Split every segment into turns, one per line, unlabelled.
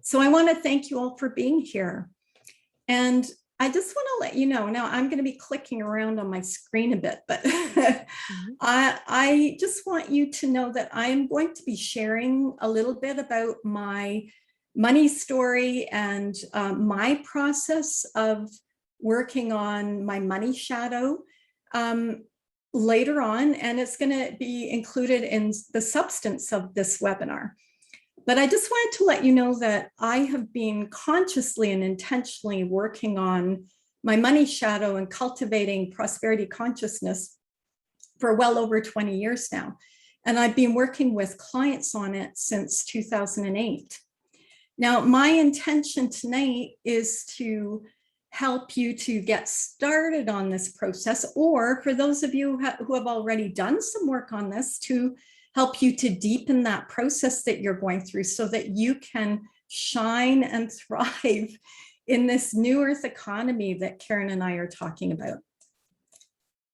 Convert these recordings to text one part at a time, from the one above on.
So I want to thank you all for being here. And I just want to let you know, now I'm going to be clicking around on my screen a bit, but I just want you to know that I'm going to be sharing a little bit about my money story and my process of working on my money shadow later on, and it's going to be included in the substance of this webinar. But I just wanted to let you know that I have been consciously and intentionally working on my money shadow and cultivating prosperity consciousness for well over 20 years now. And I've been working with clients on it since 2008. Now, my intention tonight is to help you to get started on this process, or for those of you who have already done some work on this, to help you to deepen that process that you're going through so that you can shine and thrive in this new earth economy that Karen and I are talking about.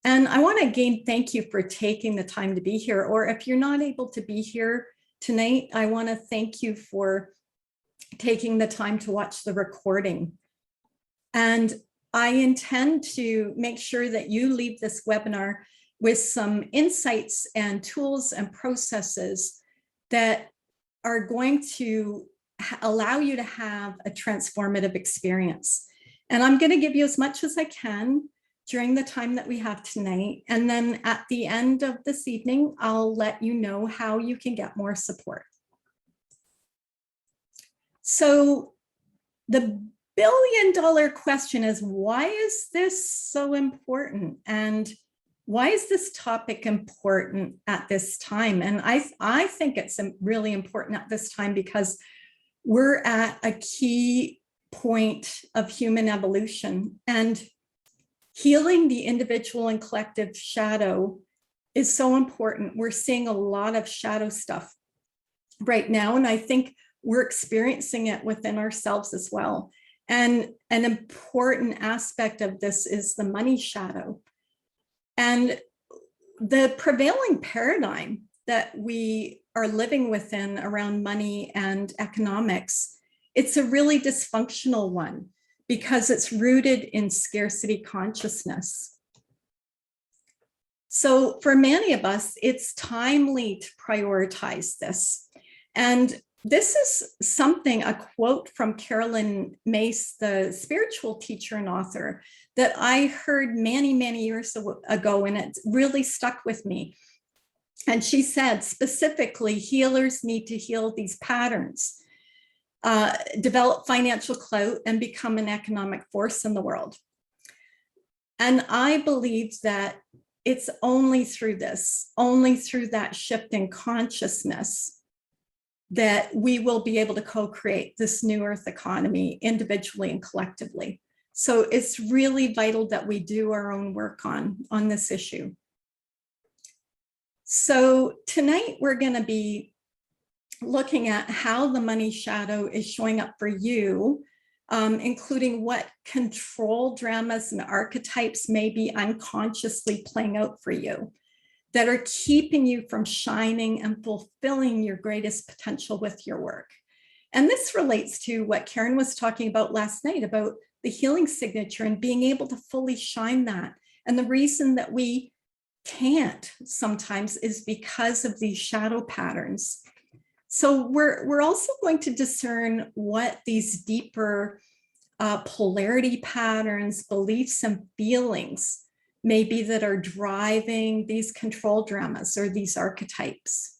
And I want to again thank you for taking the time to be here, or if you're not able to be here tonight, I want to thank you for taking the time to watch the recording. And I intend to make sure that you leave this webinar with some insights and tools and processes that are going to allow you to have a transformative experience. And I'm going to give you as much as I can during the time that we have tonight. And then at the end of this evening, I'll let you know how you can get more support. So the billion-dollar question is, why is this so important? And why is this topic important at this time? And I think it's really important at this time because we're at a key point of human evolution, and healing the individual and collective shadow is so important. We're seeing a lot of shadow stuff right now, and I think we're experiencing it within ourselves as well. And an important aspect of this is the money shadow. And the prevailing paradigm that we are living within around money and economics, it's a really dysfunctional one because it's rooted in scarcity consciousness. So for many of us, it's timely to prioritize this. And this is something, a quote from Carolyn Mace, the spiritual teacher and author, that I heard many, many years ago, and it really stuck with me. And she said, specifically, healers need to heal these patterns, develop financial clout, and become an economic force in the world. And I believe that it's only through this, only through that shift in consciousness, that we will be able to co-create this new earth economy individually and collectively. So it's really vital that we do our own work on this issue. So tonight we're going to be looking at how the money shadow is showing up for you, including what control dramas and archetypes may be unconsciously playing out for you that are keeping you from shining and fulfilling your greatest potential with your work. And this relates to what Karen was talking about last night about the healing signature and being able to fully shine that. And the reason that we can't sometimes is because of these shadow patterns. So we're also going to discern what these deeper polarity patterns, beliefs, and feelings maybe that are driving these control dramas or these archetypes.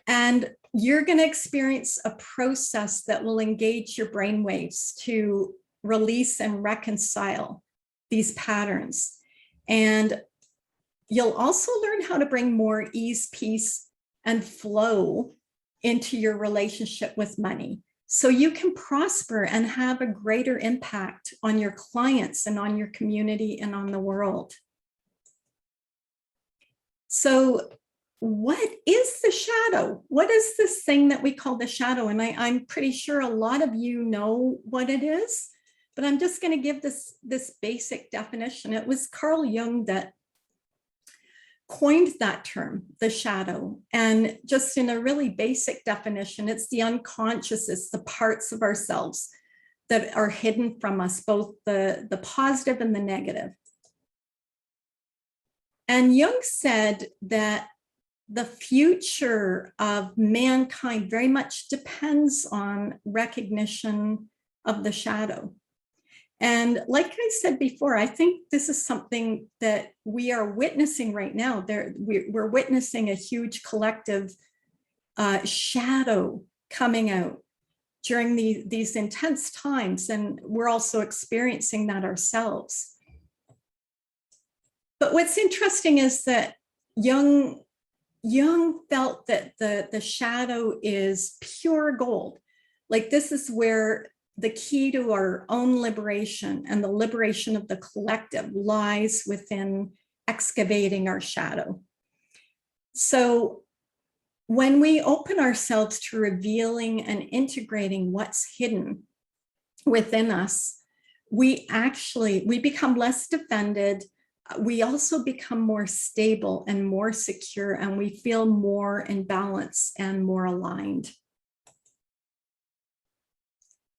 And you're going to experience a process that will engage your brainwaves to release and reconcile these patterns. And you'll also learn how to bring more ease, peace, and flow into your relationship with money, so you can prosper and have a greater impact on your clients and on your community and on the world. So what is the shadow? What is this thing that we call the shadow? And I'm pretty sure a lot of you know what it is, but I'm just going to give this basic definition. It was Carl Jung that coined that term, the shadow. And just in a really basic definition, it's the unconscious, it's the parts of ourselves that are hidden from us, both the positive and the negative. And Jung said that the future of mankind very much depends on recognition of the shadow. And like I said before, I think this is something that we are witnessing right now. We're witnessing a huge collective shadow coming out during these intense times, and we're also experiencing that ourselves. But what's interesting is that Jung felt that the shadow is pure gold. Like, this is where the key to our own liberation and the liberation of the collective lies within excavating our shadow. So when we open ourselves to revealing and integrating what's hidden within us, we become less defended. We also become more stable and more secure, and we feel more in balance and more aligned.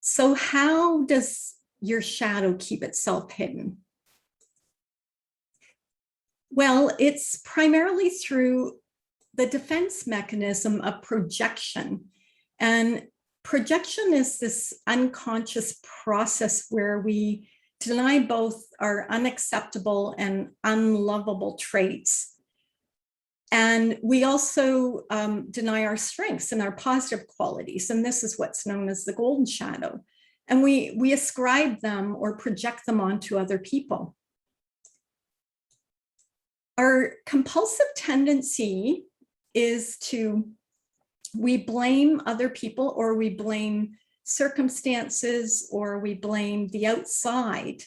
So how does your shadow keep itself hidden? Well, it's primarily through the defense mechanism of projection. And projection is this unconscious process where we deny both our unacceptable and unlovable traits. And we also deny our strengths and our positive qualities. And this is what's known as the golden shadow. And we ascribe them or project them onto other people. Our compulsive tendency is we blame other people, or we blame circumstances, or we blame the outside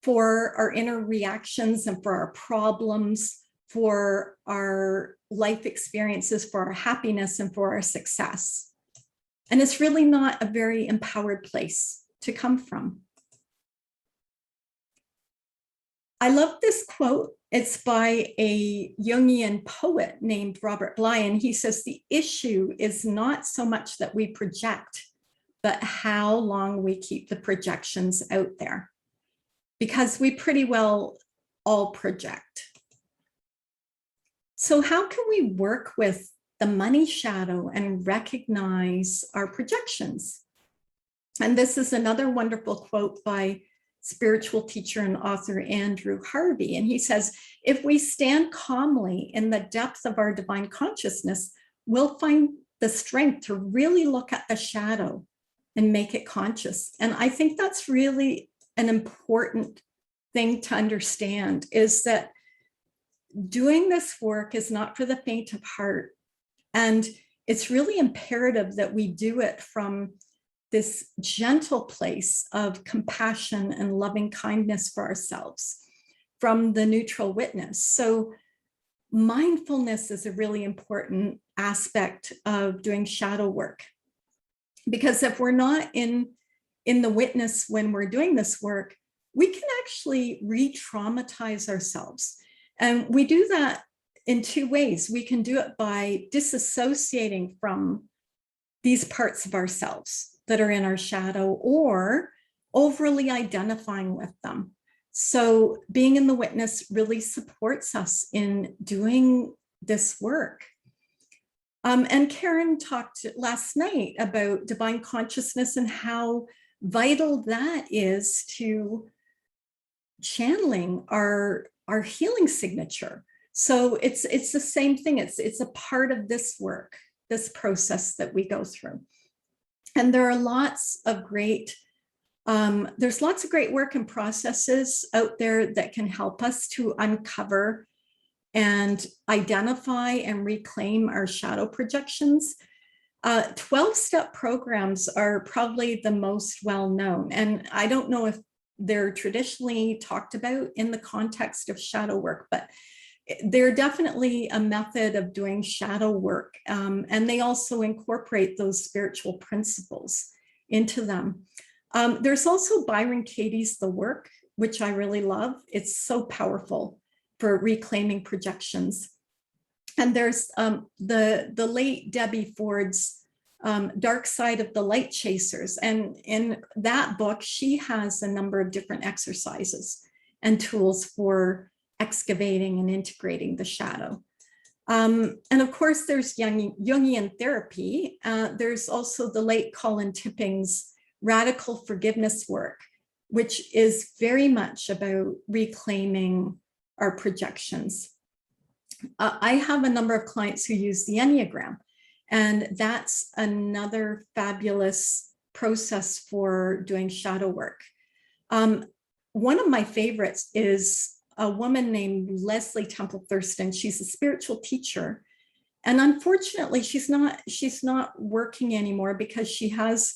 for our inner reactions and for our problems, for our life experiences, for our happiness, and for our success. And it's really not a very empowered place to come from. I love this quote. It's by a Jungian poet named Robert Bly, and he says, the issue is not so much that we project, but how long we keep the projections out there, because we pretty well all project. So how can we work with the money shadow and recognize our projections? And this is another wonderful quote by spiritual teacher and author Andrew Harvey. And he says, if we stand calmly in the depth of our divine consciousness, we'll find the strength to really look at the shadow and make it conscious. And I think that's really an important thing to understand, is that doing this work is not for the faint of heart. And it's really imperative that we do it from this gentle place of compassion and loving kindness for ourselves, from the neutral witness. So mindfulness is a really important aspect of doing shadow work, because if we're not in the witness when we're doing this work, we can actually re-traumatize ourselves. And we do that in two ways. We can do it by disassociating from these parts of ourselves that are in our shadow, or overly identifying with them. So being in the witness really supports us in doing this work. And Karen talked last night about divine consciousness and how vital that is to channeling our healing signature. So it's the same thing. It's a part of this work, this process that we go through. And there are lots of great, there's lots of great work and processes out there that can help us to uncover and identify and reclaim our shadow projections. 12-step programs are probably the most well-known. And I don't know if they're traditionally talked about in the context of shadow work, but they're definitely a method of doing shadow work. And they also incorporate those spiritual principles into them. There's also Byron Katie's The Work, which I really love. It's so powerful for reclaiming projections. And there's the late Debbie Ford's Dark Side of the Light Chasers. And in that book, she has a number of different exercises and tools for excavating and integrating the shadow. And of course, there's Jungian therapy. There's also the late Colin Tipping's radical forgiveness work, which is very much about reclaiming our projections. I have a number of clients who use the Enneagram, and that's another fabulous process for doing shadow work. One of my favorites is a woman named Leslie Temple Thurston. She's a spiritual teacher. And unfortunately, she's not working anymore because she has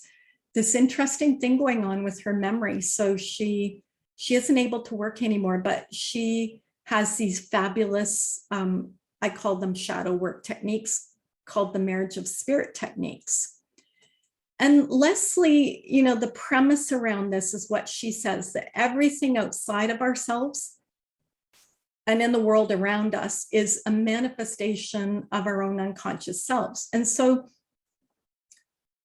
this interesting thing going on with her memory. So she isn't able to work anymore, but she has these fabulous, I call them shadow work techniques, called the marriage of spirit techniques. And Leslie, you know, the premise around this is what she says, that everything outside of ourselves and in the world around us is a manifestation of our own unconscious selves. And so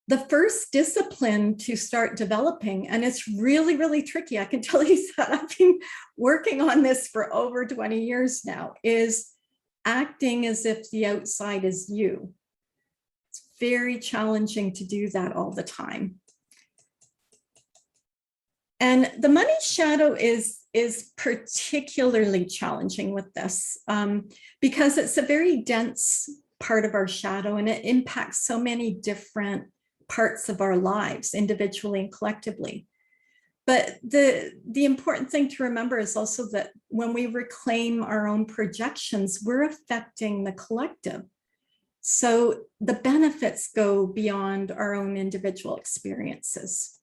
the first discipline to start developing, and it's really, really tricky, I can tell you that I've been working on this for over 20 years now, is acting as if the outside is you. It's very challenging to do that all the time. And the money shadow is particularly challenging with this because it's a very dense part of our shadow, and it impacts so many different parts of our lives, individually and collectively. But the important thing to remember is also that when we reclaim our own projections, we're affecting the collective. So the benefits go beyond our own individual experiences.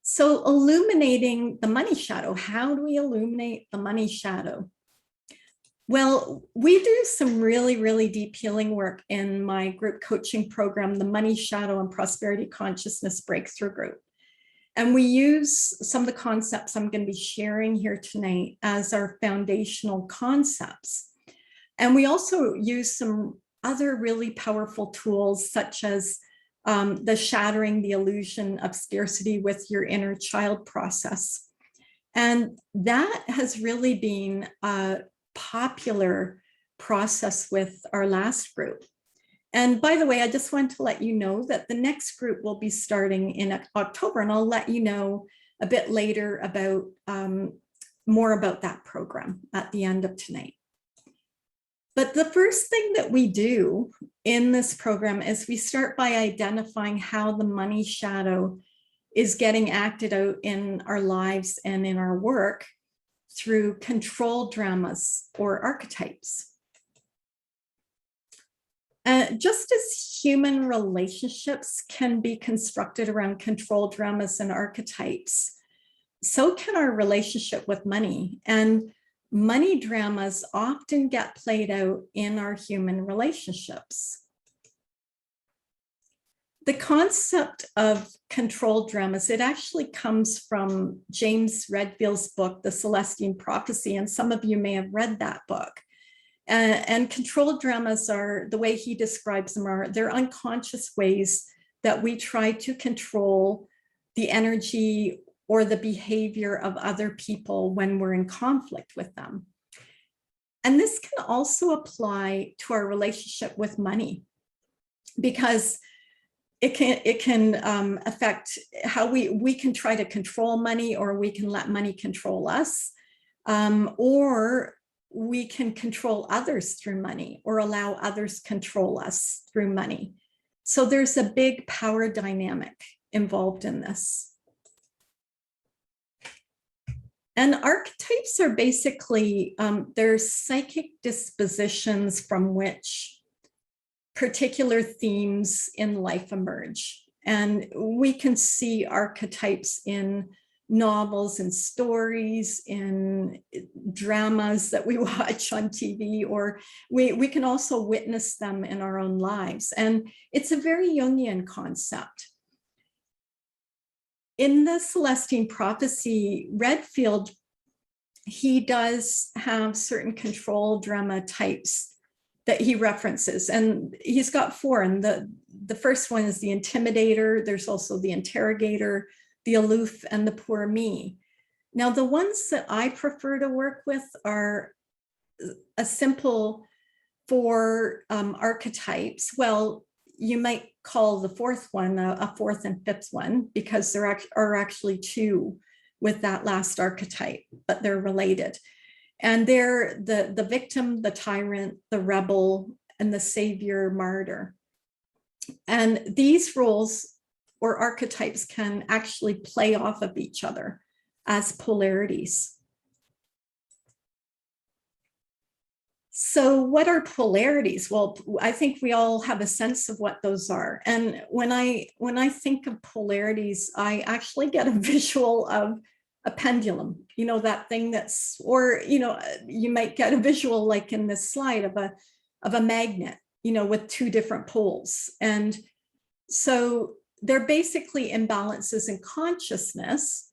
So illuminating the money shadow, how do we illuminate the money shadow? Well, we do some really, really deep healing work in my group coaching program, the Money Shadow and Prosperity Consciousness Breakthrough Group. And we use some of the concepts I'm going to be sharing here tonight as our foundational concepts. And we also use some other really powerful tools, such as the shattering the illusion of scarcity with your inner child process. And that has really been a popular process with our last group. And by the way, I just want to let you know that the next group will be starting in October, and I'll let you know a bit later about more about that program at the end of tonight. But the first thing that we do in this program is we start by identifying how the money shadow is getting acted out in our lives and in our work through control dramas or archetypes. Just as human relationships can be constructed around control dramas and archetypes, so can our relationship with money. And money dramas often get played out in our human relationships. The concept of control dramas, it actually comes from James Redfield's book, The Celestine Prophecy, and some of you may have read that book. And control dramas are, the way he describes them, are they're unconscious ways that we try to control the energy or the behavior of other people when we're in conflict with them. And this can also apply to our relationship with money, because it can affect how we can try to control money, or we can let money control us, or we can control others through money, or allow others control us through money. So there's a big power dynamic involved in this. And archetypes are basically, they're psychic dispositions from which particular themes in life emerge. And we can see archetypes in novels and stories, in dramas that we watch on TV, or we can also witness them in our own lives. And it's a very Jungian concept. In the Celestine Prophecy, Redfield, he does have certain control drama types that he references, and he's got four. And the first one is the intimidator. There's also the interrogator, the aloof, and the poor me. Now, the ones that I prefer to work with are a simple four archetypes. Well, you might call the fourth one a fourth and fifth one, because there are actually two with that last archetype, but they're related. And they're the victim, the tyrant, the rebel, and the savior martyr. And these roles or archetypes can actually play off of each other as polarities. So what are polarities? Well, I think we all have a sense of what those are. And when I think of polarities, I actually get a visual of a pendulum, you know, that thing that's, or, you know, you might get a visual like in this slide of a magnet, you know, with two different poles. And so they're basically imbalances in consciousness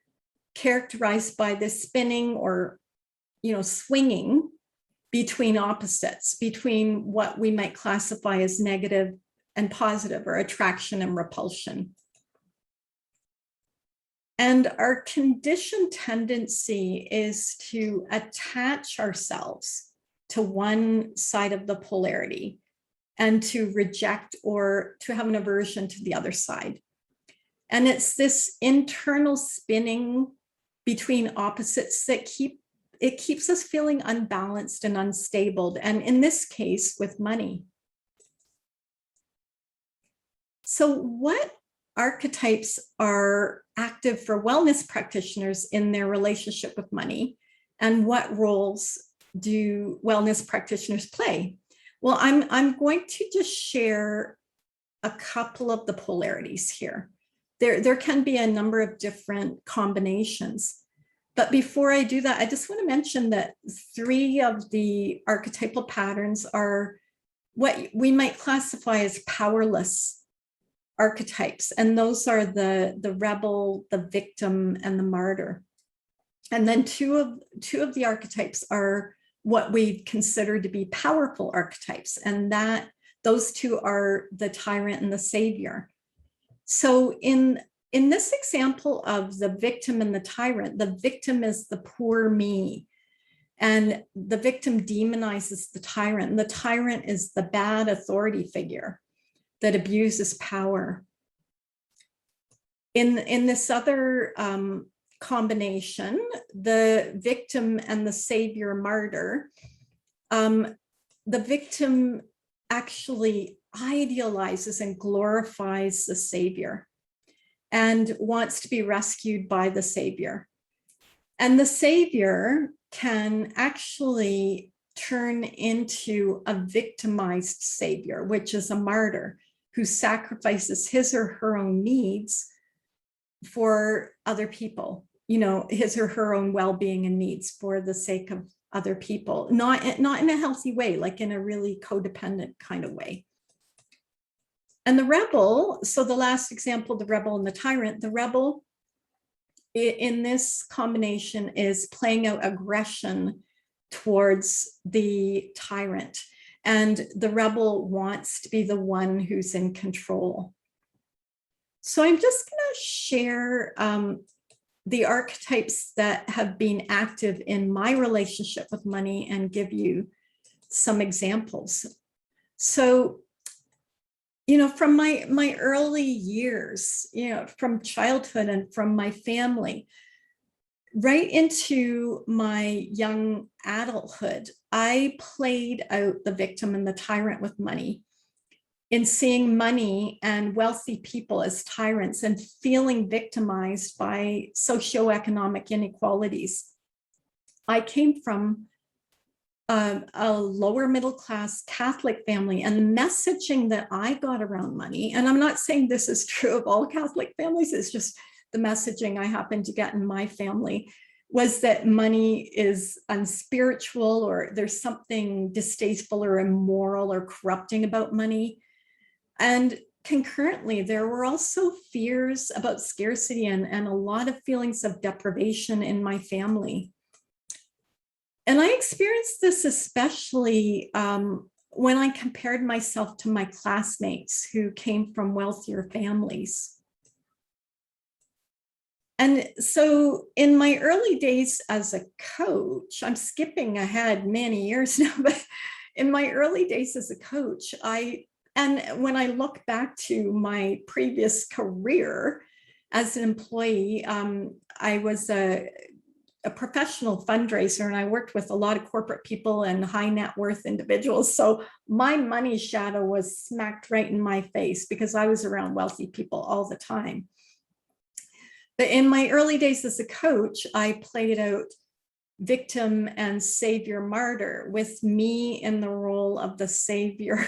characterized by this spinning or, you know, swinging between opposites, between what we might classify as negative and positive, or attraction and repulsion. And our conditioned tendency is to attach ourselves to one side of the polarity and to reject or to have an aversion to the other side. And it's this internal spinning between opposites that keeps us feeling unbalanced and unstable. And in this case, with money. So what archetypes are active for wellness practitioners in their relationship with money, and what roles do wellness practitioners play? Well, I'm going to just share a couple of the polarities here. There can be a number of different combinations. But before I do that, I just want to mention that three of the archetypal patterns are what we might classify as powerless archetypes. And those are the rebel, the victim, and the martyr. And then two of the archetypes are what we consider to be powerful archetypes. And those two are the tyrant and the savior. So in this example of the victim and the tyrant, the victim is the poor me. And the victim demonizes the tyrant. And the tyrant is the bad authority figure that abuses power. In this other combination, the victim and the savior martyr, the victim actually idealizes and glorifies the savior and wants to be rescued by the savior. And the savior can actually turn into a victimized savior, which is a martyr who sacrifices his or her own needs for other people, you know, his or her own well-being and needs for the sake of other people, not in a healthy way, like in a really codependent kind of way. And the rebel, so the last example, the rebel and the tyrant, the rebel in this combination is playing out aggression towards the tyrant. And the rebel wants to be the one who's in control. So I'm just going to share the archetypes that have been active in my relationship with money and give you some examples. So, you know, from my early years, you know, from childhood and from my family, right into my young adulthood, I played out the victim and the tyrant with money, in seeing money and wealthy people as tyrants and feeling victimized by socioeconomic inequalities. I came from a lower middle class Catholic family, and the messaging that I got around money, and I'm not saying this is true of all Catholic families, it's just the messaging I happened to get in my family, was that money is unspiritual, or there's something distasteful or immoral or corrupting about money. And concurrently, there were also fears about scarcity and a lot of feelings of deprivation in my family. And I experienced this especially when I compared myself to my classmates who came from wealthier families. And so in my early days as a coach, I'm skipping ahead many years now, but in my early days as a coach, and when I look back to my previous career as an employee, I was a professional fundraiser, and I worked with a lot of corporate people and high net worth individuals. So my money shadow was smacked right in my face because I was around wealthy people all the time. But in my early days as a coach, I played out victim and savior martyr, with me in the role of the savior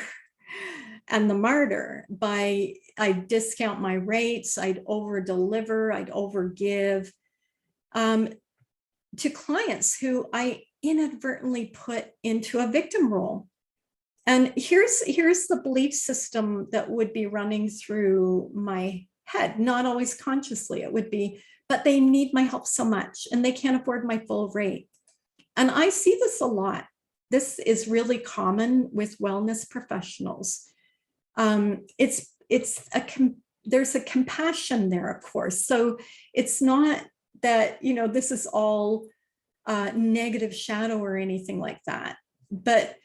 and the martyr. I'd discount my rates, I'd over deliver, I'd over give to clients who I inadvertently put into a victim role. And here's the belief system that would be running through my head, not always consciously. It would be, but they need my help so much and they can't afford my full rate. And I see this a lot. This is really common with wellness professionals. There's a compassion there, of course. So it's not that, this is all negative shadow or anything like that, but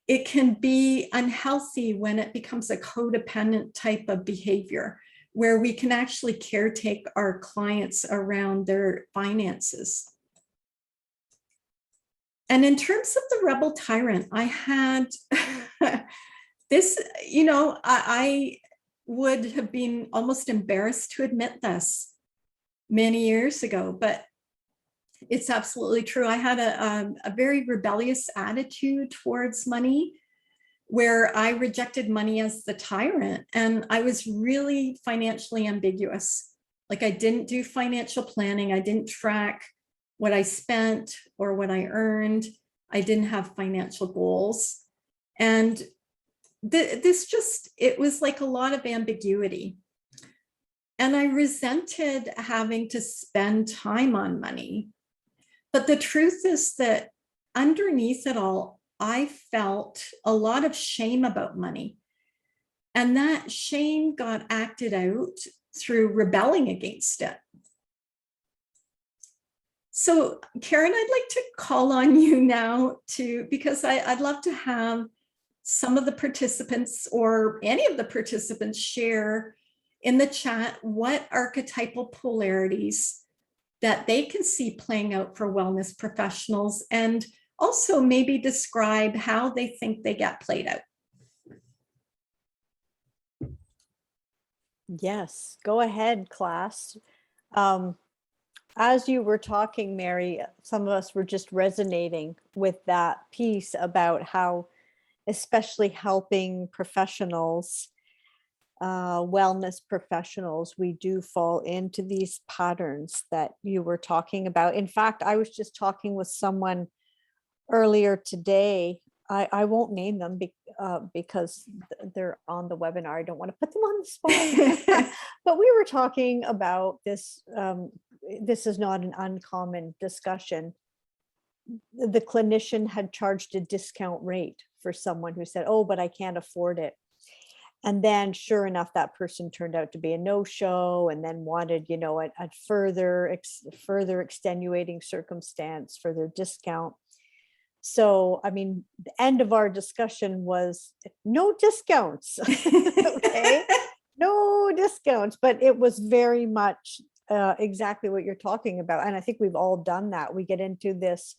it can be unhealthy when it becomes a codependent type of behavior, where we can actually caretake our clients around their finances. And in terms of the rebel tyrant, I had this, I would have been almost embarrassed to admit this many years ago, but it's absolutely true. I had a very rebellious attitude towards money, where I rejected money as the tyrant, and I was really financially ambiguous. Like, I didn't do financial planning. I didn't track what I spent or what I earned. I didn't have financial goals. And it was like a lot of ambiguity. And I resented having to spend time on money. But the truth is that underneath it all, I felt a lot of shame about money. And that shame got acted out through rebelling against it. So, Karen, I'd like to call on you now because I'd love to have some of the participants, or any of the participants, share in the chat what archetypal polarities that they can see playing out for wellness professionals, and also maybe describe how they think they get played out.
Yes, go ahead, class. As you were talking, Mary, some of us were just resonating with that piece about how, especially helping professionals, wellness professionals, we do fall into these patterns that you were talking about. In fact, I was just talking with someone earlier today. I won't name them because they're on the webinar. I don't want to put them on the spot. But we were talking about this. This is not an uncommon discussion. The clinician had charged a discount rate for someone who said, "Oh, but I can't afford it." And then sure enough, that person turned out to be a no-show, and then wanted, a further extenuating circumstance for their discount. So, I mean, the end of our discussion was no discounts. Okay, no discounts, but it was very much exactly what you're talking about. And I think we've all done that. We get into this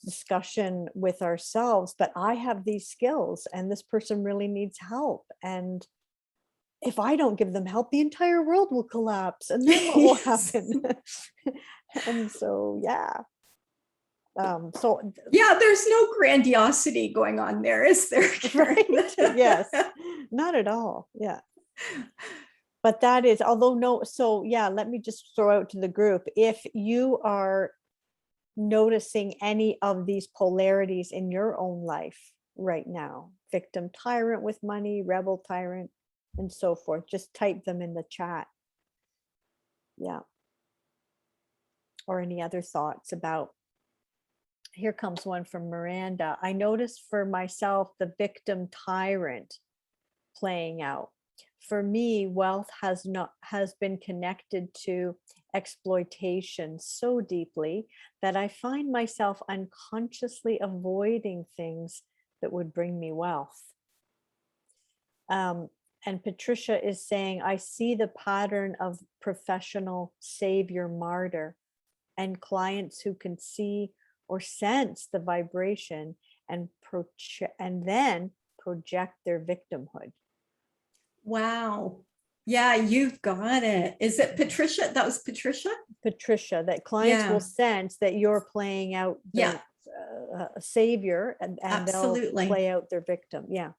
discussion with ourselves, but I have these skills and this person really needs help. And if I don't give them help, the entire world will collapse. And then what will happen? And so, yeah.
Yeah, there's no grandiosity going on there, is there?
Right? Yes, not at all. Yeah. But that is, although no, so yeah, let me just throw out to the group, if you are noticing any of these polarities in your own life right now, victim tyrant with money, rebel tyrant, and so forth, just type them in the chat. Yeah. Or any other thoughts about Here comes one from Miranda. I noticed for myself the victim tyrant playing out. For me, wealth has been connected to exploitation so deeply that I find myself unconsciously avoiding things that would bring me wealth. And Patricia is saying, I see the pattern of professional savior martyr and clients who can see or sense the vibration and then project their victimhood.
Wow. Yeah, you've got it. Is it Patricia? That was Patricia?
Patricia, that clients will
Yeah.
sense that you're playing out
Yeah,
the savior, and they'll
absolutely.
play out their victim. Yeah.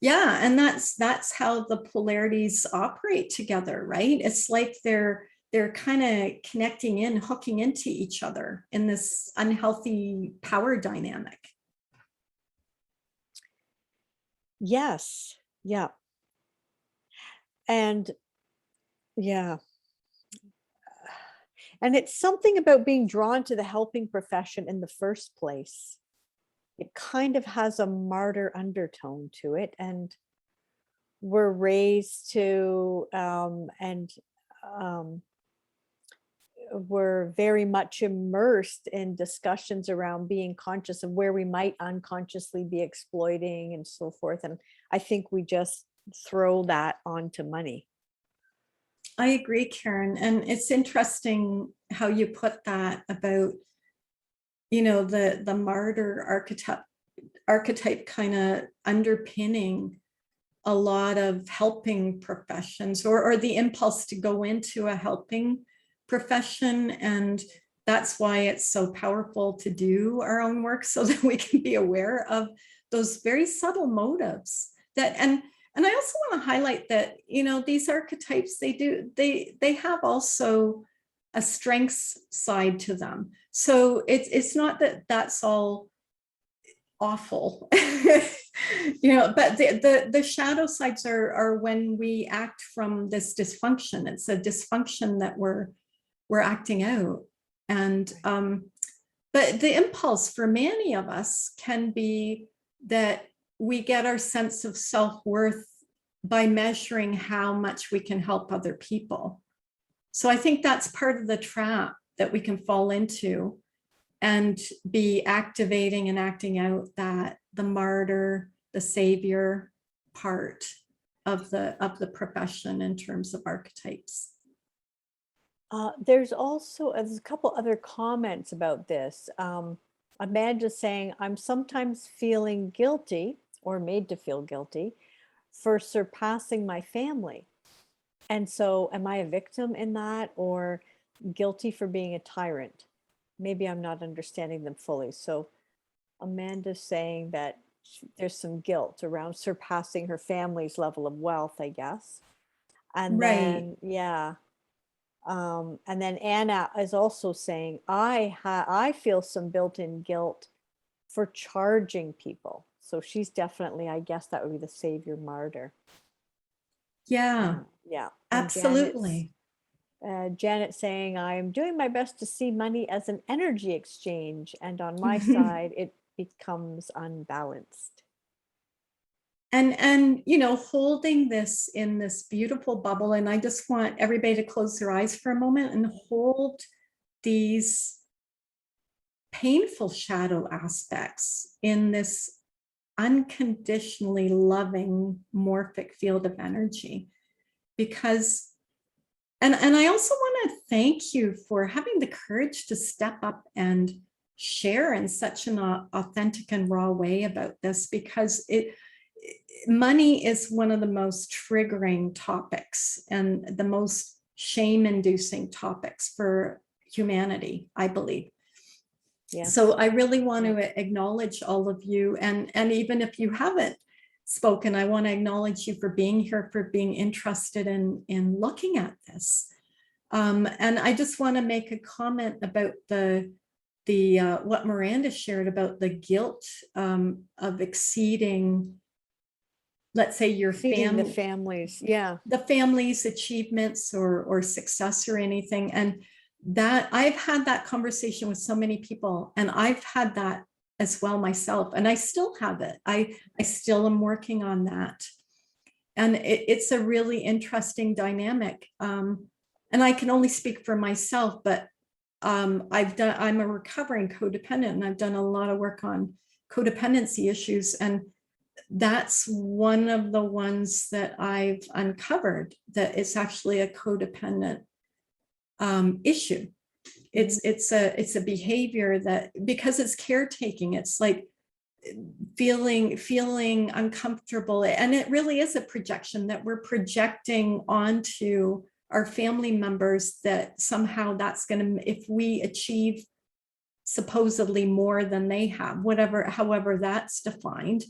Yeah, and that's how the polarities operate together, right? It's like they're kind of connecting in, hooking into each other in this unhealthy power dynamic.
Yes. Yeah. And yeah. And it's something about being drawn to the helping profession in the first place. It kind of has a martyr undertone to it. And we're raised to, we're very much immersed in discussions around being conscious of where we might unconsciously be exploiting and so forth. And I think we just throw that onto money.
I agree, Karen. And it's interesting how you put that about, the martyr archetype kind of underpinning a lot of helping professions, or the impulse to go into a helping profession. And that's why it's so powerful to do our own work, so that we can be aware of those very subtle motives that, and I also want to highlight that, these archetypes, they have also a strengths side to them. So it's not that that's all awful. But the shadow sides are when we act from this dysfunction. It's a dysfunction that we're acting out. And but the impulse for many of us can be that we get our sense of self-worth by measuring how much we can help other people. So I think that's part of the trap that we can fall into, and be activating and acting out that the martyr, the savior part of the profession in terms of archetypes.
There's also a couple other comments about this. Amanda saying, I'm sometimes feeling guilty or made to feel guilty for surpassing my family. And so am I a victim in that, or guilty for being a tyrant? Maybe I'm not understanding them fully. So Amanda's saying that there's some guilt around surpassing her family's level of wealth, I guess. And
Right.
then, yeah. And then Anna is also saying, I feel some built-in guilt for charging people. So she's definitely, I guess that would be the savior martyr.
Yeah.
Yeah.
Absolutely.
Janet saying, I'm doing my best to see money as an energy exchange, and on my side, it becomes unbalanced.
And holding this in this beautiful bubble, and I just want everybody to close their eyes for a moment and hold these painful shadow aspects in this unconditionally loving morphic field of energy. Because and I also want to thank you for having the courage to step up and share in such an authentic and raw way about this, because money is one of the most triggering topics and the most shame-inducing topics for humanity, I believe. Yes. So I really want to acknowledge all of you, and even if you haven't spoken, I want to acknowledge you for being here, for being interested in looking at this. And I just want to make a comment about the what Miranda shared about the guilt of exceeding, let's say, your family,
the family's achievements
or success or anything. And that I've had that conversation with so many people, and I've had that as well myself, and I still have it. I still am working on that. And it's a really interesting dynamic. And I can only speak for myself, but I'm a recovering codependent, and I've done a lot of work on codependency issues. And that's one of the ones that I've uncovered, that it's actually a codependent issue. It's a behavior that, because it's caretaking, it's like feeling uncomfortable, and it really is a projection that we're projecting onto our family members, that somehow that's going to, if we achieve supposedly more than they have, however that's defined,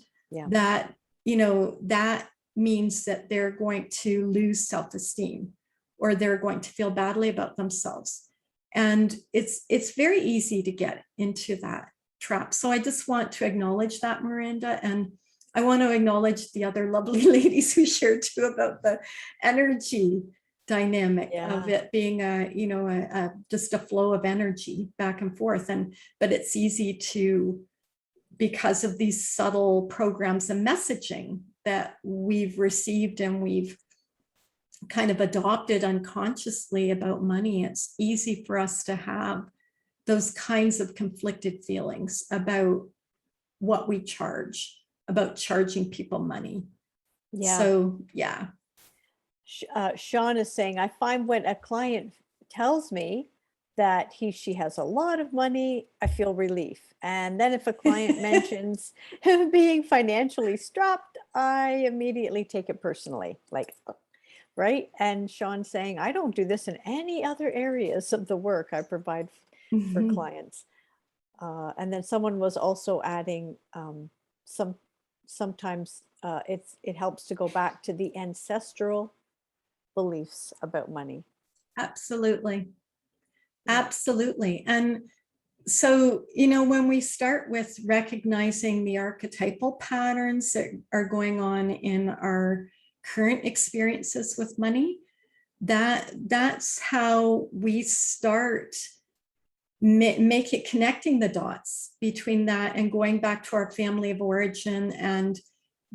that, that means that they're going to lose self-esteem, or they're going to feel badly about themselves. And it's very easy to get into that trap. So I just want to acknowledge that, Miranda, and I want to acknowledge the other lovely ladies who shared too about the energy dynamic of it being just a flow of energy back and forth. But it's easy to, because of these subtle programs and messaging that we've received and we've kind of adopted unconsciously about money, it's easy for us to have those kinds of conflicted feelings about what we charge, about charging people money. So, yeah.
Sean is saying, I find when a client tells me that she has a lot of money, I feel relief. And then if a client mentions being financially strapped, I immediately take it personally, like, right? And Sean saying, I don't do this in any other areas of the work I provide for clients. And then someone was also adding sometimes it helps to go back to the ancestral beliefs about money.
Absolutely. Absolutely. And so, when we start with recognizing the archetypal patterns that are going on in our current experiences with money, that's how we start connecting the dots between that and going back to our family of origin and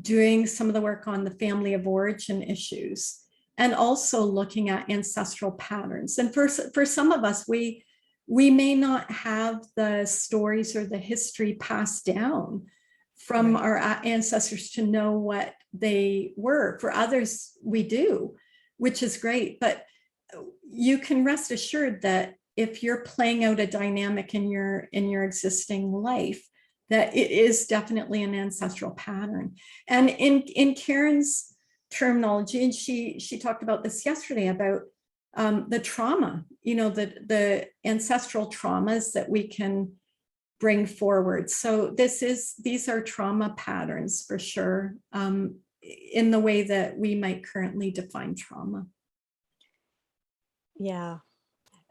doing some of the work on the family of origin issues, and also looking at ancestral patterns. And for some of us, we may not have the stories or the history passed down from our ancestors to know what they were. For others, we do, which is great. But you can rest assured that if you're playing out a dynamic in your existing life, that it is definitely an ancestral pattern. And in Karen's terminology, and she talked about this yesterday, about the trauma, the ancestral traumas that we can bring forward. So these are trauma patterns for sure, in the way that we might currently define trauma.
Yeah.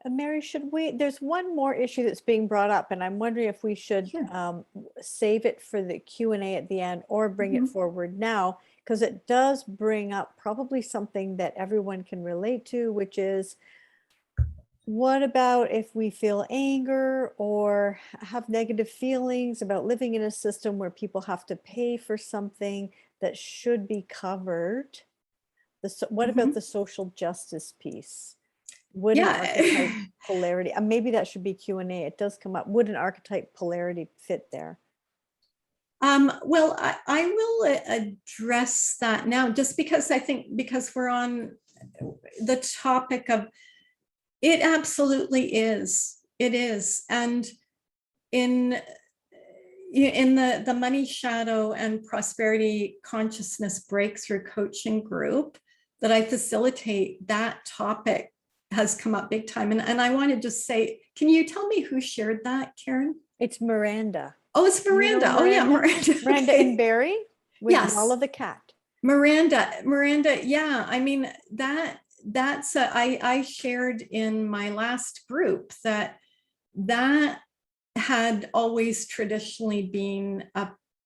Mary, there's one more issue that's being brought up, and I'm wondering if we should save it for the Q&A at the end, or bring it forward now, because it does bring up probably something that everyone can relate to, which is, what about if we feel anger or have negative feelings about living in a system where people have to pay for something that should be covered? What about the social justice piece? Would an archetype polarity, maybe that should be Q&A, it does come up, would an archetype polarity fit there?
Well, I will address that now, just because I think, because we're on the topic of, it absolutely is. It is. And in the Money Shadow and Prosperity Consciousness Breakthrough Coaching Group that I facilitate, that topic has come up big time. And I want to just say, can you tell me who shared that, Karen?
It's Miranda.
Oh, it's Miranda.
Miranda?
Oh, yeah, Miranda.
Miranda and Barry with Nala the cat.
Miranda. Yeah, I mean, that's I shared in my last group that had always traditionally been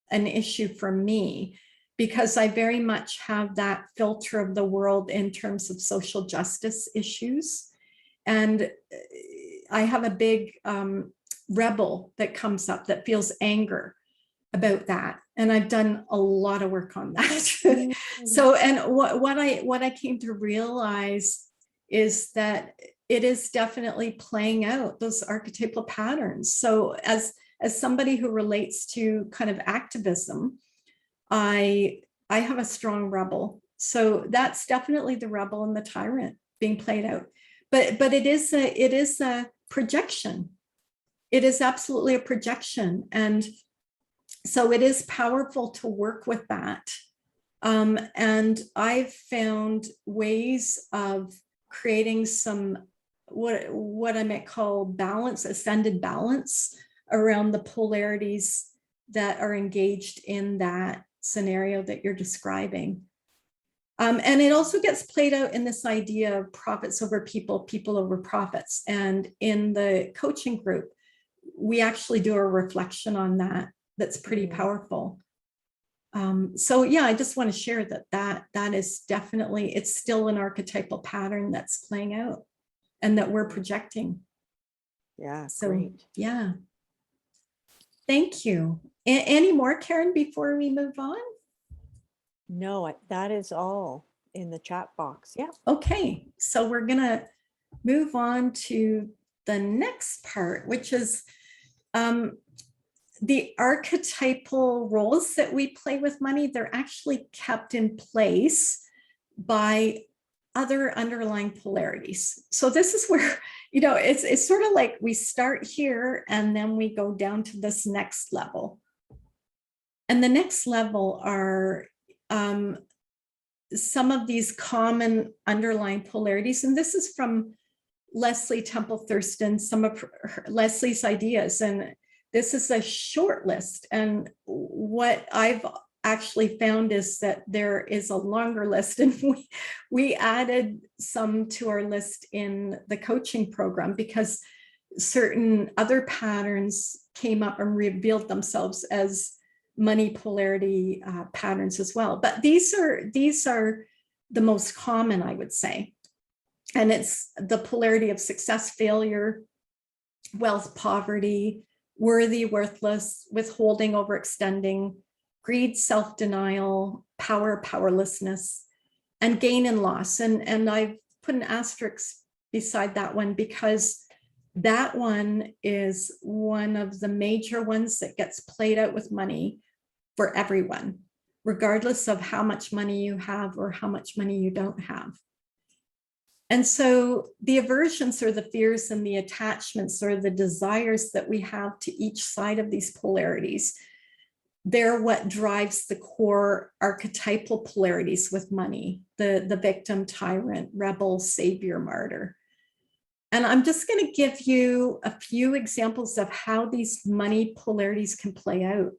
an issue for me, because I very much have that filter of the world in terms of social justice issues. And I have a big rebel that comes up that feels anger about that. And I've done a lot of work on that. So, and what I came to realize is that it is definitely playing out those archetypal patterns. So as somebody who relates to kind of activism, I have a strong rebel. So that's definitely the rebel and the tyrant being played out. But it is a projection. It is absolutely a projection. And so it is powerful to work with that. And I've found ways of creating some what I might call balance, ascended balance around the polarities that are engaged in that scenario that you're describing. And it also gets played out in this idea of profits over people, people over profits. And in the coaching group, we actually do a reflection on that. That's pretty powerful. So yeah, I just want to share that is definitely, it's still an archetypal pattern that's playing out and that we're projecting.
Yeah,
So
great.
yeah. Thank you. Any more, Karen, before we move on?
No, that is all in the chat box. Yeah.
Okay, so we're gonna move on to the next part, which is the archetypal roles that we play with money. They're actually kept in place by other underlying polarities. So this is where, it's sort of like we start here and then we go down to this next level. And the next level are some of these common underlying polarities. And this is from Leslie Temple Thurston, some of Leslie's ideas. And this is a short list. And what I've actually found is that there is a longer list, and we added some to our list in the coaching program because certain other patterns came up and revealed themselves as money polarity patterns as well. But these are the most common, I would say. And it's the polarity of success, failure, wealth, poverty, worthy, worthless, withholding, overextending, greed, self-denial, power, powerlessness, and gain and loss. And I've put an asterisk beside that one because that one is one of the major ones that gets played out with money for everyone, regardless of how much money you have or how much money you don't have. And so the aversions or the fears and the attachments or the desires that we have to each side of these polarities, they're what drives the core archetypal polarities with money, the victim, tyrant, rebel, savior, martyr. And I'm just going to give you a few examples of how these money polarities can play out.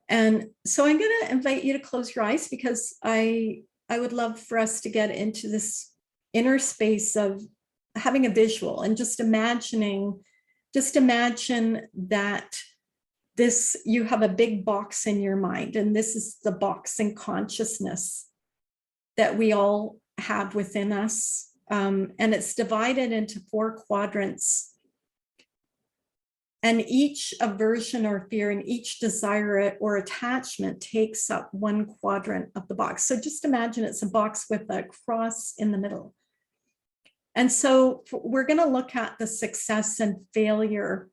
And so I'm going to invite you to close your eyes because I would love for us to get into this inner space of having a visual and just imagine that you have a big box in your mind, and this is the box in consciousness that we all have within us. And it's divided into 4 quadrants. And each aversion or fear and each desire or attachment takes up 1 quadrant of the box. So just imagine it's a box with a cross in the middle. And so we're going to look at the success and failure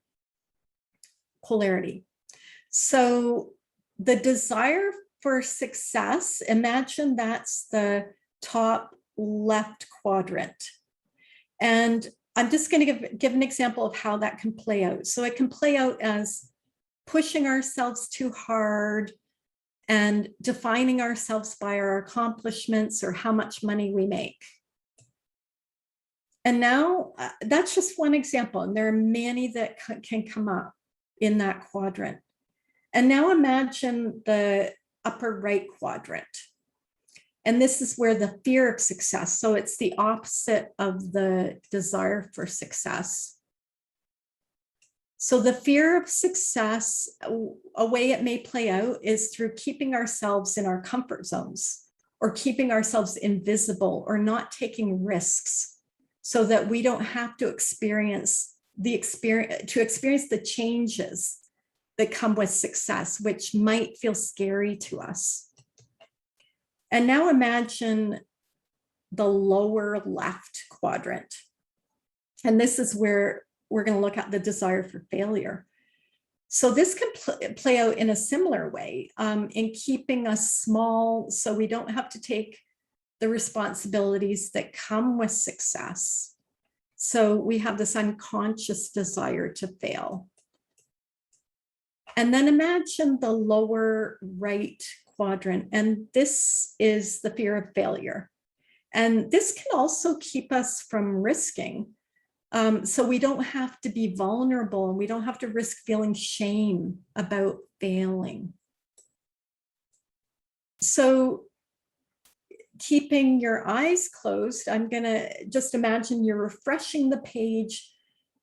polarity. So the desire for success, imagine that's the top left quadrant. And I'm just going to give an example of how that can play out. So it can play out as pushing ourselves too hard and defining ourselves by our accomplishments or how much money we make. And now that's just one example. And there are many that can come up in that quadrant. And now imagine the upper right quadrant. And this is where the fear of success. So it's the opposite of the desire for success. So the fear of success, a way it may play out is through keeping ourselves in our comfort zones or keeping ourselves invisible or not taking risks so that we don't have to experience the experience, to experience the changes that come with success, which might feel scary to us. And now imagine the lower left quadrant. And this is where we're going to look at the desire for failure. So this can play out in a similar way, in keeping us small so we don't have to take the responsibilities that come with success. So we have this unconscious desire to fail. And then imagine the lower right quadrant, and this is the fear of failure. And this can also keep us from risking. So we don't have to be vulnerable and we don't have to risk feeling shame about failing. So keeping your eyes closed, I'm gonna just imagine you're refreshing the page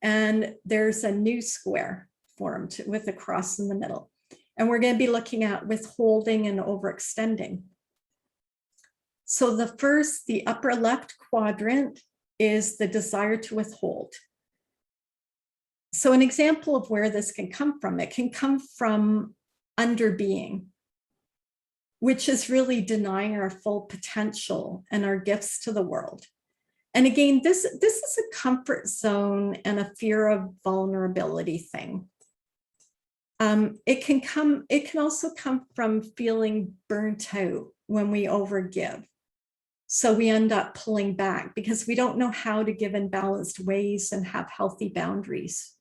and there's a new square formed with a cross in the middle. And we're going to be looking at withholding and overextending. So the upper left quadrant is the desire to withhold. So an example of where this can come from, it can come from underbeing, which is really denying our full potential and our gifts to the world. And again, this is a comfort zone and a fear of vulnerability thing. It can also come from feeling burnt out when we overgive. So we end up pulling back because we don't know how to give in balanced ways and have healthy boundaries.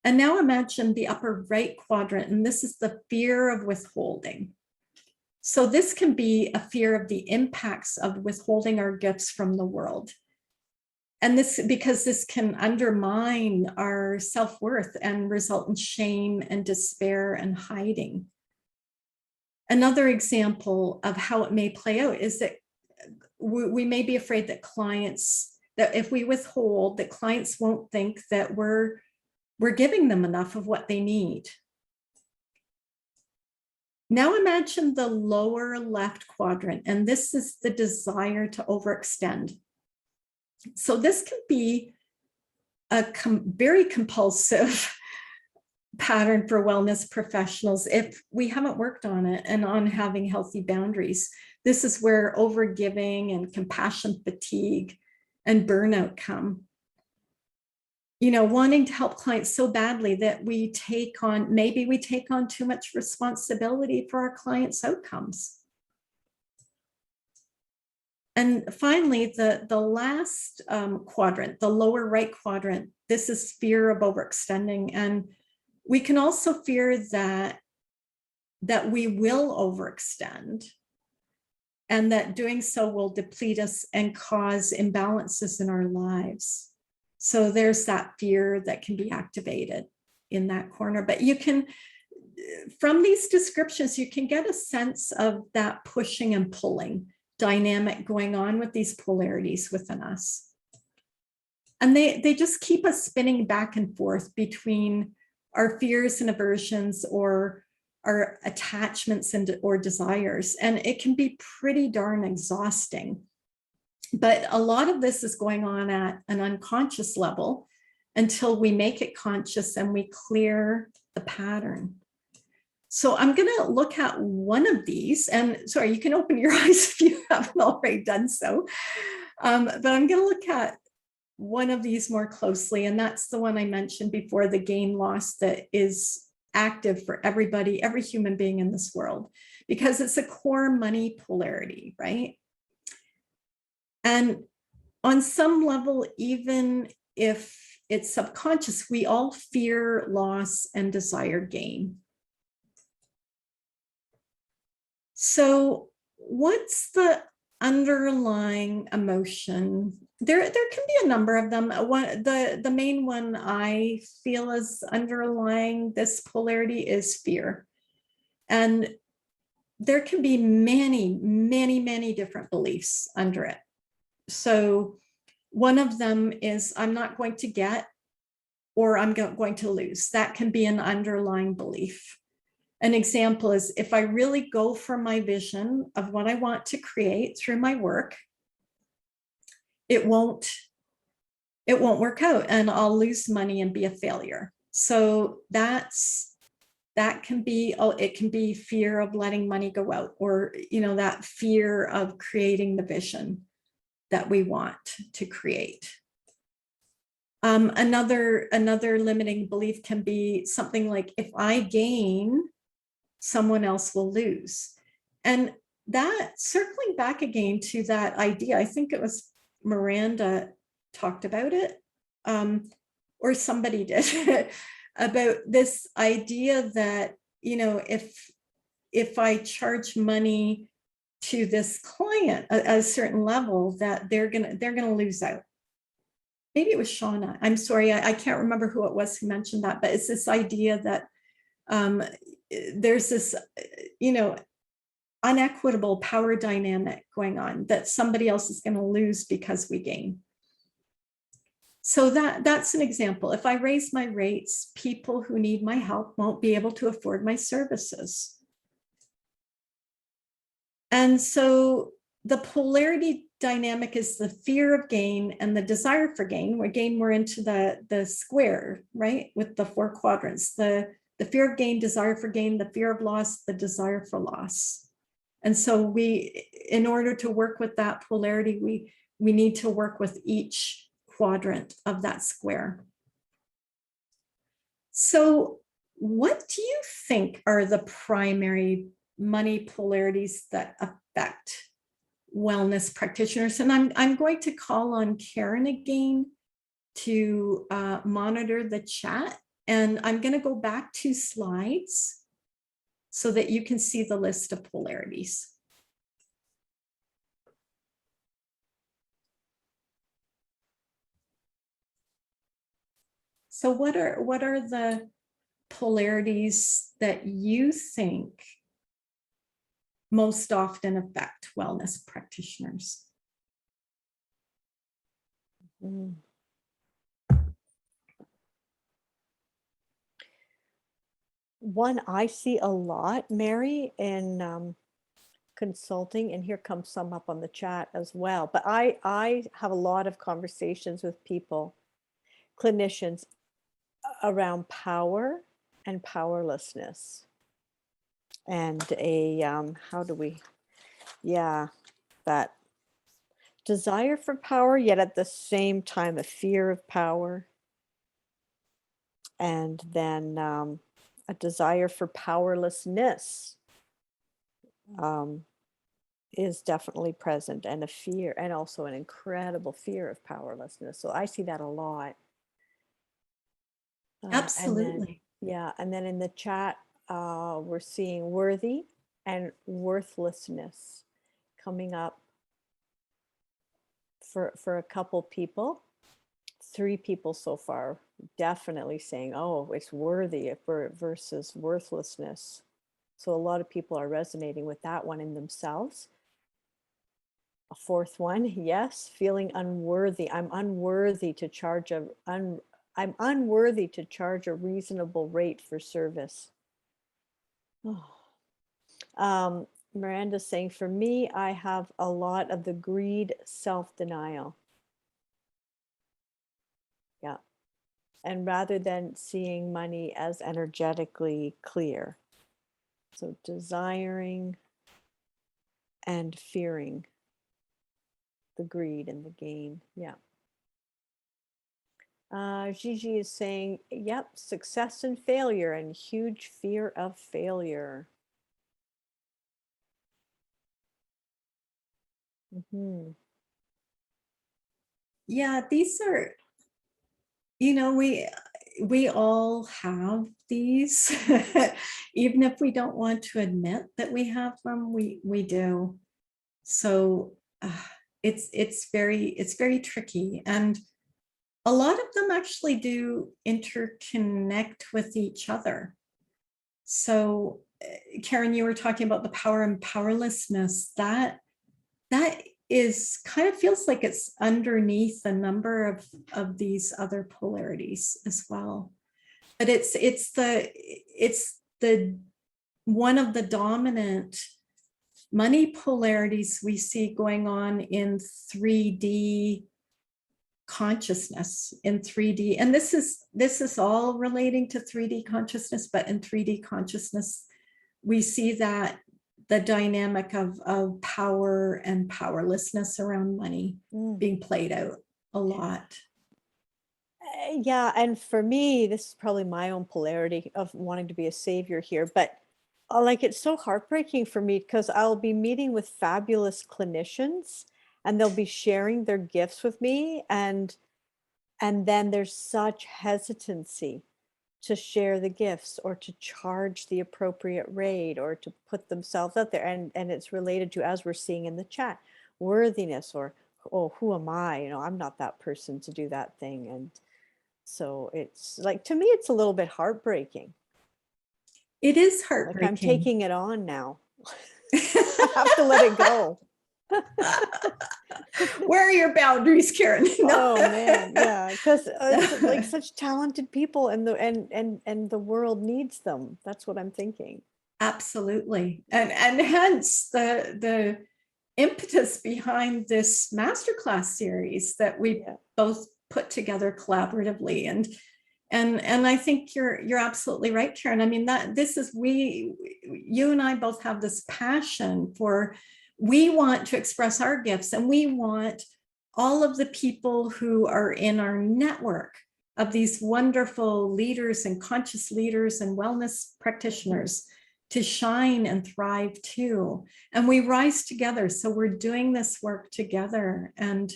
And now imagine the upper right quadrant, and this is the fear of withholding. So this can be a fear of the impacts of withholding our gifts from the world. And because this can undermine our self-worth and result in shame and despair and hiding. Another example of how it may play out is that we may be afraid that that if we withhold, that clients won't think that we're giving them enough of what they need. Now imagine the lower left quadrant, and this is the desire to overextend. So this can be a very compulsive pattern for wellness professionals if we haven't worked on it and on having healthy boundaries. This is where overgiving and compassion fatigue and burnout come. You know, wanting to help clients so badly that maybe we take on too much responsibility for our clients' outcomes. And finally, the last quadrant, the lower right quadrant, this is fear of overextending. And we can also fear that we will overextend and that doing so will deplete us and cause imbalances in our lives. So there's that fear that can be activated in that corner. But you can, from these descriptions, you can get a sense of that pushing and pulling dynamic going on with these polarities within us. And they just keep us spinning back and forth between our fears and aversions or our attachments or desires. And it can be pretty darn exhausting. But a lot of this is going on at an unconscious level until we make it conscious and we clear the pattern. So I'm going to look at one of these, and sorry, you can open your eyes if you haven't already done so. But I'm going to look at one of these more closely, and that's the one I mentioned before, the gain loss that is active for everybody, every human being in this world, because it's a core money polarity, right? And on some level, even if it's subconscious, we all fear loss and desire gain. So what's the underlying emotion? There can be a number of them. The main one I feel is underlying this polarity is fear. And there can be many, many, many different beliefs under it. So one of them is I'm not going to get, or I'm going to lose. That can be an underlying belief. An example is if I really go for my vision of what I want to create through my work, it won't it won't work out and I'll lose money and be a failure. So that can be, oh, it can be fear of letting money go out, or, that fear of creating the vision that we want to create. Another limiting belief can be something like, if I gain, someone else will lose. And that, circling back again to that idea, I think it was Miranda talked about it, or somebody did, about this idea that, if I charge money to this client at a certain level, that they're gonna lose out. Maybe it was Shauna. I'm sorry, I can't remember who it was who mentioned that, but it's this idea that there's this, unequitable power dynamic going on, that somebody else is going to lose because we gain. So that's an example. If I raise my rates, people who need my help won't be able to afford my services. And so the polarity dynamic is the fear of gain and the desire for gain. We're into the square, right? With the 4 quadrants, the fear of gain, desire for gain, the fear of loss, the desire for loss. And so in order to work with that polarity, we need to work with each quadrant of that square. So what do you think are the primary money polarities that affect wellness practitioners? And I'm going to call on Karen again to monitor the chat. And I'm going to go back 2 slides so that you can see the list of polarities. So what are the polarities that you think most often affect wellness practitioners?
Mm. One I see a lot, Mary, in consulting, and here comes some up on the chat as well, but I have a lot of conversations with people, clinicians, around power and powerlessness, and that desire for power, yet at the same time a fear of power, and then a desire for powerlessness is definitely present, and a fear, and also an incredible fear of powerlessness. So I see that a lot.
Absolutely.
And then in the chat, we're seeing worthy and worthlessness coming up for a couple people. 3 people so far definitely saying, oh, it's worthy versus worthlessness. So a lot of people are resonating with that one in themselves. A 4th one, yes, feeling unworthy. I'm unworthy to charge I'm unworthy to charge a reasonable rate for service. Oh. Miranda's saying, for me, I have a lot of the greed, self-denial. Yeah. And rather than seeing money as energetically clear. So desiring and fearing the greed and the gain. Yeah. Gigi is saying, yep, success and failure and huge fear of failure. Mm-hmm.
Yeah, these are, we all have these, even if we don't want to admit that we have them, we do. So it's very tricky, and a lot of them actually do interconnect with each other. So Karen, you were talking about the power and powerlessness. That is kind of feels like it's underneath a number of these other polarities as well. But it's the one of the dominant money polarities we see going on in 3D consciousness in 3D. And this is all relating to 3D consciousness, but in 3D consciousness, we see that the dynamic of power and powerlessness around money being played out a lot.
Yeah, and for me, this is probably my own polarity of wanting to be a savior here, but like it's so heartbreaking for me because I'll be meeting with fabulous clinicians and they'll be sharing their gifts with me, and then there's such hesitancy to share the gifts or to charge the appropriate rate or to put themselves out there, and it's related to, as we're seeing in the chat, worthiness, or oh, who am I, I'm not that person to do that thing. And so it's like, to me, it's a little bit heartbreaking.
It is
Like
heartbreaking.
I'm taking it on now. I have to let it go.
Where are your boundaries, Karen?
No. Oh man, yeah, because like such talented people, and the world needs them. That's what I'm thinking.
Absolutely, and hence the impetus behind this masterclass series that we both put together collaboratively. And I think you're absolutely right, Karen. I mean, that this is, you and I both have this passion for, we want to express our gifts, and we want all of the people who are in our network of these wonderful leaders and conscious leaders and wellness practitioners to shine and thrive too. And we rise together. So we're doing this work together. And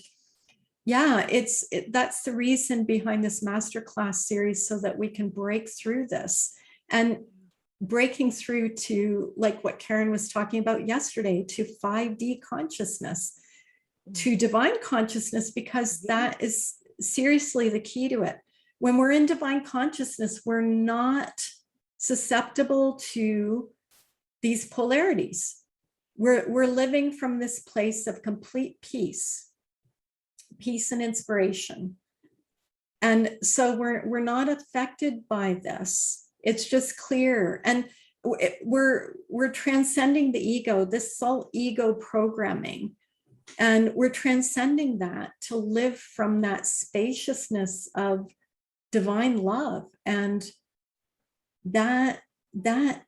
yeah, that's the reason behind this masterclass series, so that we can break through this, and breaking through to, like what Karen was talking about yesterday, to 5D consciousness, to divine consciousness, because that is seriously the key to it. When we're in divine consciousness, we're not susceptible to these polarities. We're living from this place of complete peace and inspiration. And so we're not affected by this. It's just clear. And we're transcending the ego. This is all ego programming. And we're transcending that to live from that spaciousness of divine love, and that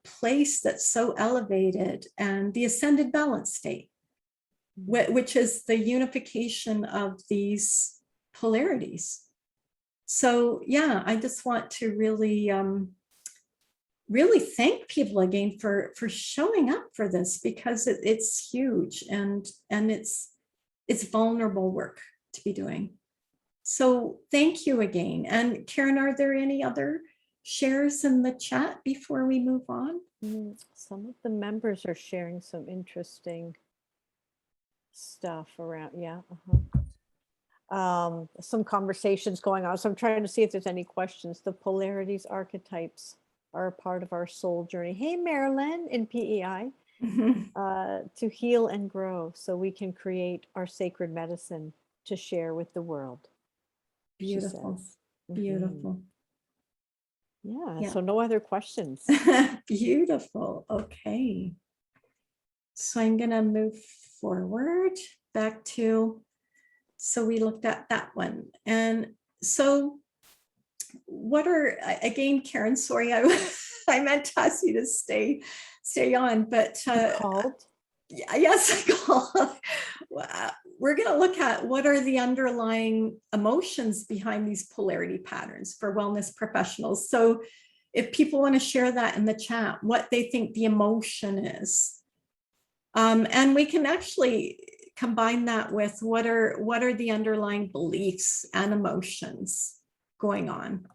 place that's so elevated, and the ascended balance state, which is the unification of these polarities. So yeah, I just want to really thank people again for showing up for this, because it's huge, and it's vulnerable work to be doing. So thank you again. And Karen, are there any other shares in the chat before we move on?
Some of the members are sharing some interesting stuff around. Some conversations going on. So I'm trying to see if there's any questions. The polarities archetypes are a part of our soul journey. Hey, Marilyn in PEI. To heal and grow, so we can create our sacred medicine to share with the world.
Beautiful. Beautiful.
Yeah, so no other questions.
Beautiful. Okay. So I'm going to move forward back to, so we looked at that one. And so what are, again, Karen, sorry, I meant to ask you to stay on, but
called?
Yes, I called. We're going to look at what are the underlying emotions behind these polarity patterns for wellness professionals. So if people want to share that in the chat, what they think the emotion is. And we can actually combine that with what are the underlying beliefs and emotions going on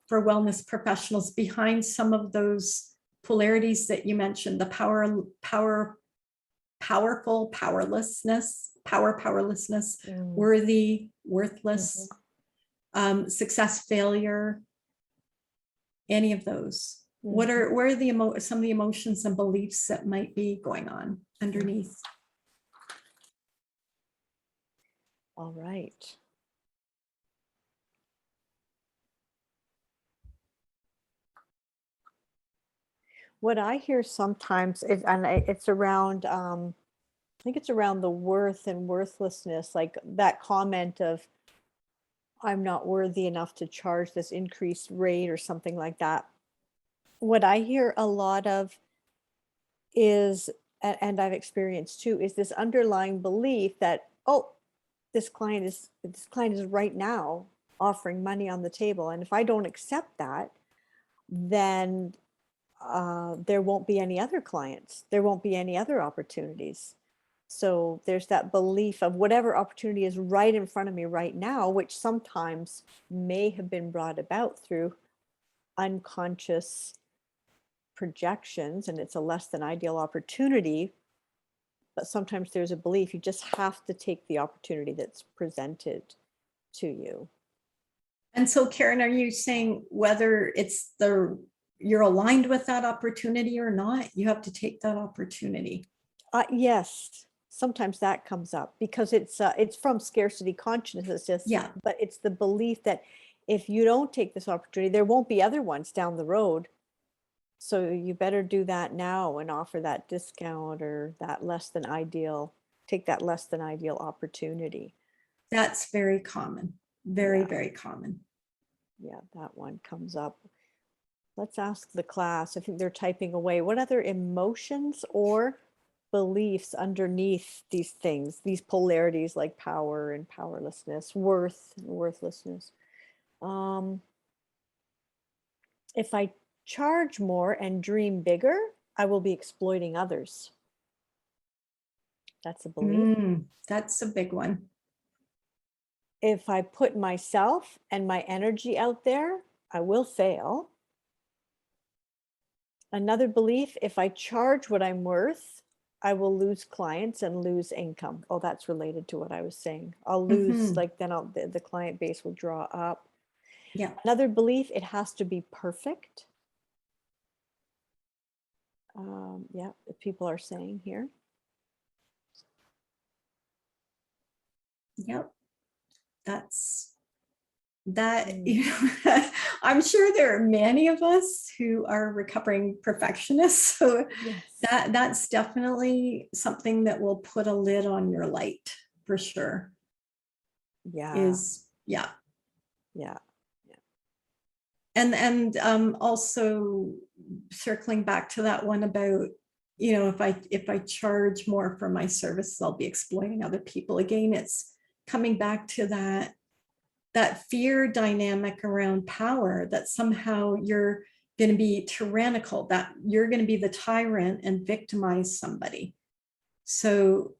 for wellness professionals behind some of those polarities that you mentioned, the powerful, powerlessness, worthy, worthless, success, failure, any of those. What are some of the emotions and beliefs that might be going on underneath?
All right. What I hear sometimes is, and it's around, I think it's around the worth and worthlessness, like that comment of, I'm not worthy enough to charge this increased rate or something like that. What I hear a lot of is, and I've experienced too, is this underlying belief that, oh, this client is right now offering money on the table, and if I don't accept that, then there won't be any other clients, there won't be any other opportunities. So there's that belief of whatever opportunity is right in front of me right now, which sometimes may have been brought about through unconscious projections, and it's a less than ideal opportunity. But sometimes there's a belief you just have to take the opportunity that's presented to you.
And so, Karen, are you saying whether it's you're aligned with that opportunity or not, you have to take that opportunity?
Yes, sometimes that comes up because it's from scarcity consciousness.
Yeah.
But it's the belief that if you don't take this opportunity, there won't be other ones down the road. So you better do that now and offer that discount or that less than ideal, take that less than ideal opportunity.
That's very common. Very,
Yeah.
very common.
Yeah, that one comes up. Let's ask the class. I think they're typing away. What other emotions or beliefs underneath these things, these polarities like power and powerlessness, worth and worthlessness? If I charge more and dream bigger, I will be exploiting others. That's a belief.
That's a big one.
If I put myself and my energy out there, I will fail. Another belief, if I charge what I'm worth, I will lose clients and lose income. Oh, that's related to what I was saying. I'll lose, like then the client base will draw up.
Yeah.
Another belief, it has to be perfect. Yeah, people are saying here.
Yep. I'm sure there are many of us who are recovering perfectionists. So
Yes.
that's definitely something that will put a lid on your light for sure.
Yeah.
Yeah.
And
also circling back to that one about, if I charge more for my services, I'll be exploiting other people. Again, it's coming back to that fear dynamic around power, that somehow you're going to be tyrannical, that you're going to be the tyrant and victimize somebody. So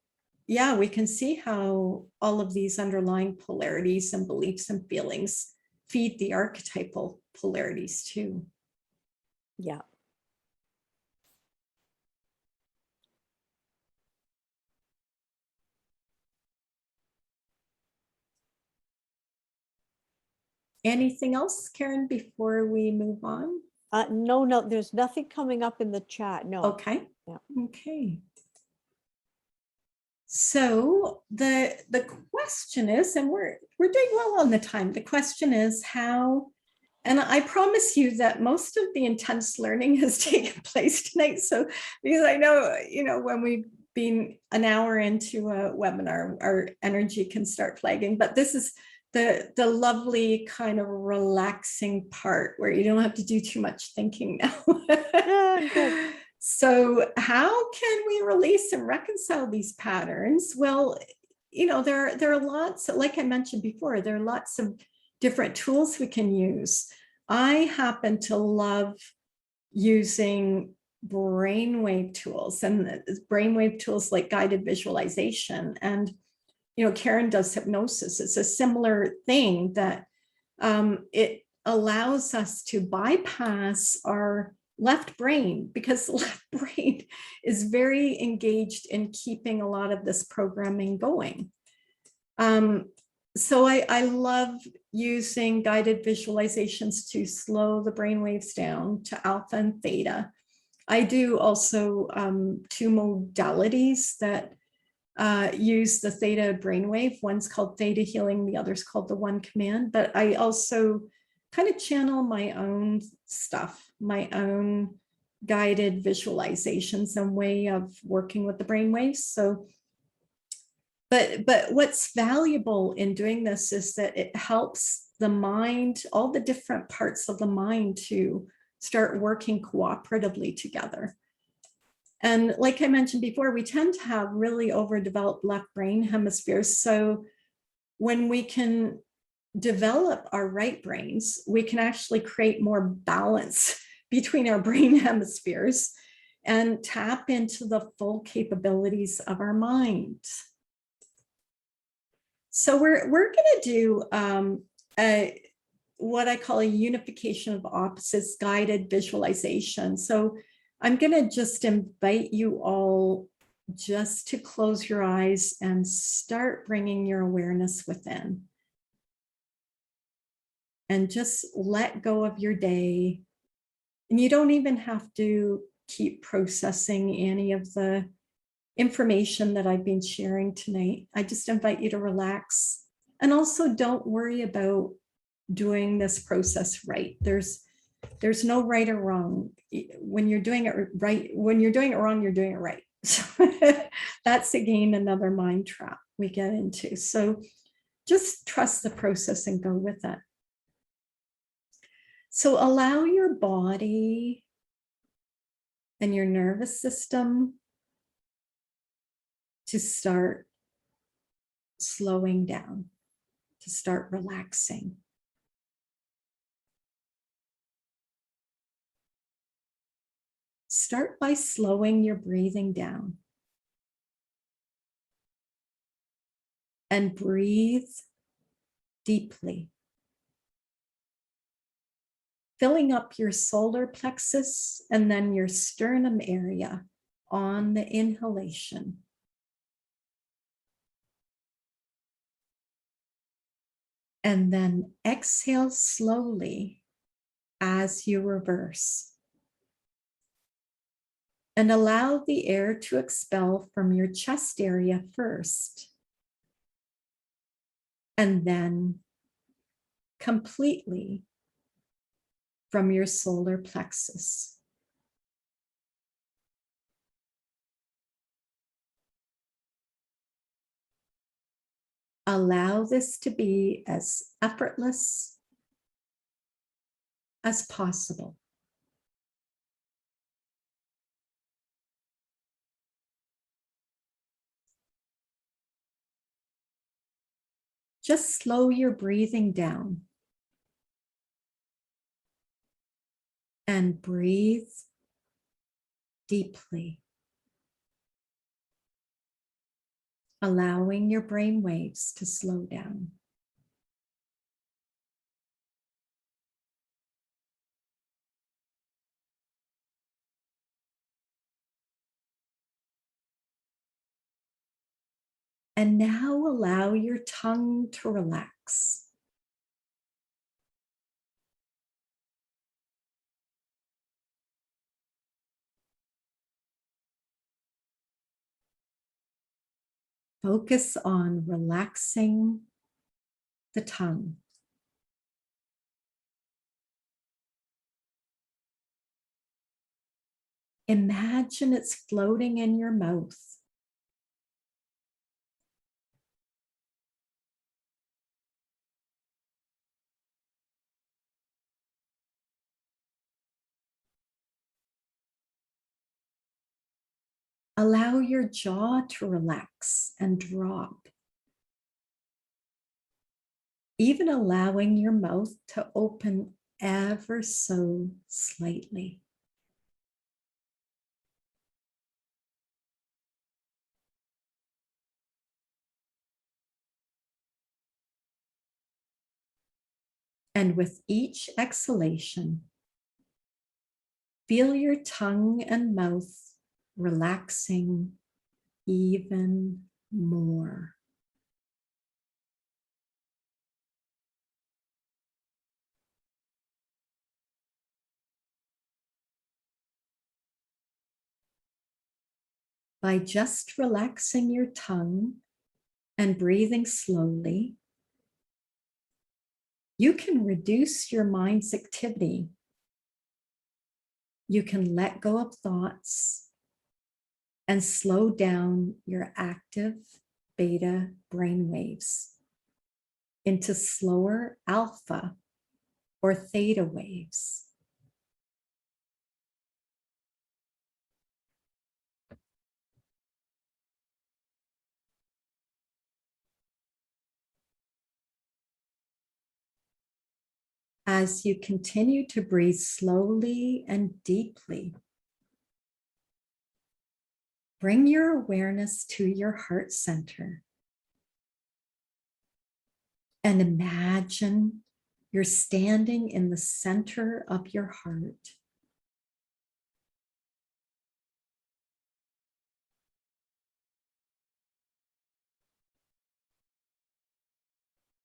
yeah, we can see how all of these underlying polarities and beliefs and feelings feed the archetypal polarities too.
Yeah.
Anything else, Karen, before we move on?
No, there's nothing coming up in the chat. No.
Okay.
Yeah.
Okay. So the question is, and we're doing well on the time. The question is how, and I promise you that most of the intense learning has taken place tonight. So because I know, when we've been an hour into a webinar, our energy can start flagging, but this is the lovely kind of relaxing part where you don't have to do too much thinking now.
Good.
So how can we release and reconcile these patterns? Well, there are lots, like I mentioned before, there are lots of different tools we can use. I happen to love using brainwave tools, and brainwave tools like guided visualization. And, Karen does hypnosis. It's a similar thing that it allows us to bypass our left brain, because the left brain is very engaged in keeping a lot of this programming going. So I love using guided visualizations to slow the brain waves down to alpha and theta. I do also two modalities that use the theta brainwave. One's called theta healing, the other's called the one command. But I also kind of channel my own stuff, my own guided visualizations and way of working with the brainwaves. So But what's valuable in doing this is that it helps the mind, all the different parts of the mind, to start working cooperatively together. And like I mentioned before, we tend to have really overdeveloped left brain hemispheres. So when we can develop our right brains, we can actually create more balance between our brain hemispheres and tap into the full capabilities of our mind. So we're going to do what I call a unification of opposites guided visualization. So I'm going to just invite you all just to close your eyes and start bringing your awareness within. And just let go of your day. And you don't even have to keep processing any of the information that I've been sharing tonight. I just invite you to relax. And also don't worry about doing this process right. There's no right or wrong. When you're doing it right, when you're doing it wrong, you're doing it right. So that's again another mind trap we get into. So just trust the process and go with it. So allow your body and your nervous system to start slowing down, to start relaxing. Start by slowing your breathing down. And breathe deeply, filling up your solar plexus and then your sternum area on the inhalation. And then exhale slowly as you reverse. And allow the air to expel from your chest area first. And then completely from your solar plexus. Allow this to be as effortless as possible. Just slow your breathing down and breathe deeply, allowing your brain waves to slow down. And now allow your tongue to relax. Focus on relaxing the tongue. Imagine it's floating in your mouth. Allow your jaw to relax and drop. Even allowing your mouth to open ever so slightly. And with each exhalation, feel your tongue and mouth relaxing even more. By just relaxing your tongue and breathing slowly, you can reduce your mind's activity. You can let go of thoughts and slow down your active beta brainwaves into slower alpha or theta waves. As you continue to breathe slowly and deeply, bring your awareness to your heart center and imagine you're standing in the center of your heart.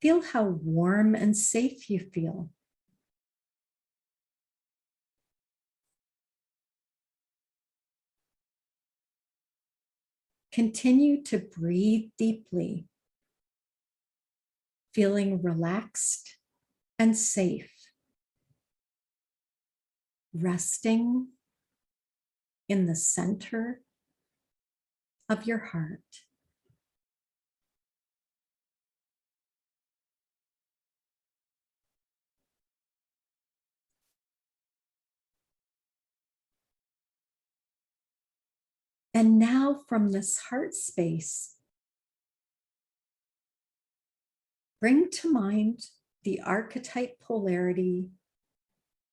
Feel how warm and safe you feel. Continue to breathe deeply, feeling relaxed and safe, resting in the center of your heart. And now from this heart space, bring to mind the archetype polarity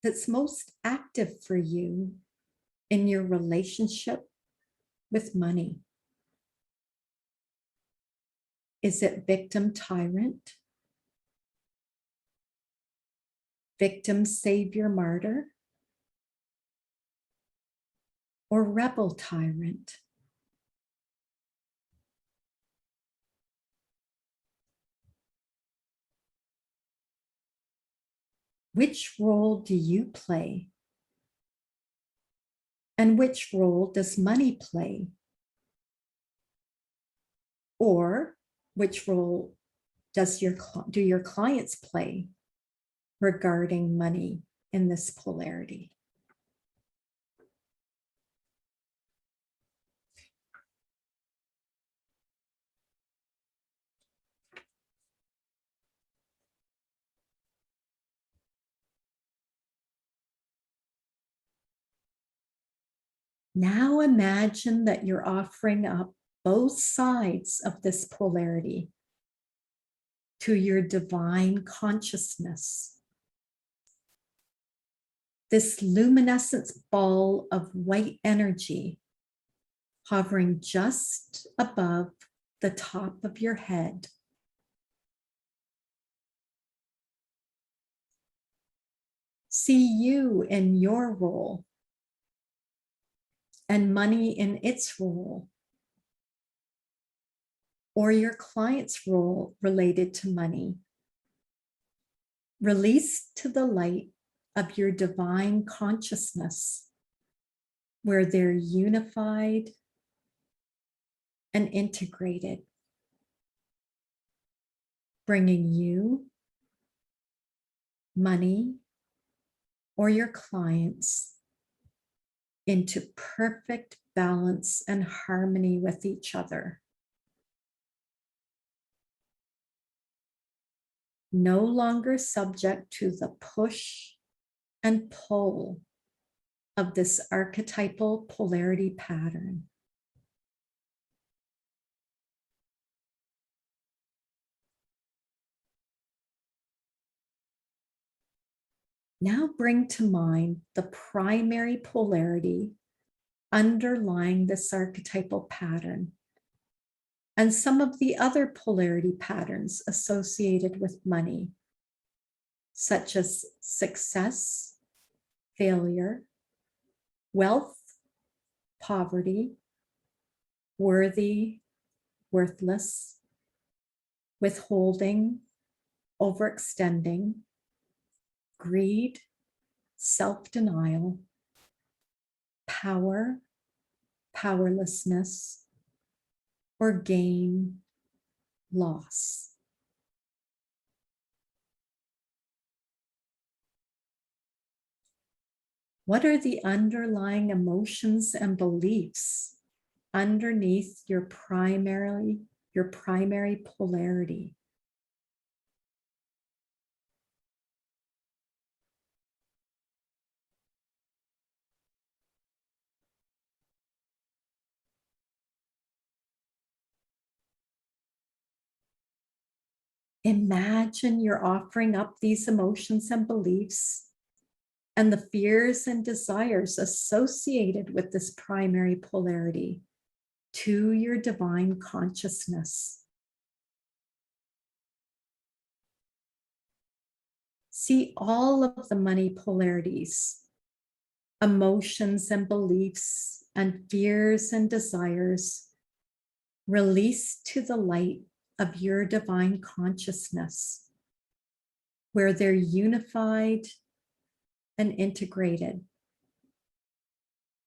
that's most active for you in your relationship with money. Is it victim tyrant? Victim savior martyr? Or rebel tyrant? Which role do you play? And which role does money play? Or which role do your clients play regarding money in this polarity? Now imagine that you're offering up both sides of this polarity to your divine consciousness. This luminescent ball of white energy hovering just above the top of your head. See you in your role and money in its role, or your client's role related to money. Release to the light of your divine consciousness, where they're unified and integrated, bringing you, money, or your clients into perfect balance and harmony with each other. No longer subject to the push and pull of this archetypal polarity pattern. Now bring to mind the primary polarity underlying this archetypal pattern and some of the other polarity patterns associated with money, such as success, failure, wealth, poverty, worthy, worthless, withholding, overextending, greed, self-denial, power, powerlessness, or gain, loss. What are the underlying emotions and beliefs underneath your your primary polarity. Imagine you're offering up these emotions and beliefs and the fears and desires associated with this primary polarity to your divine consciousness. See all of the money polarities, emotions and beliefs, and fears and desires released to the light of your divine consciousness, where they're unified and integrated,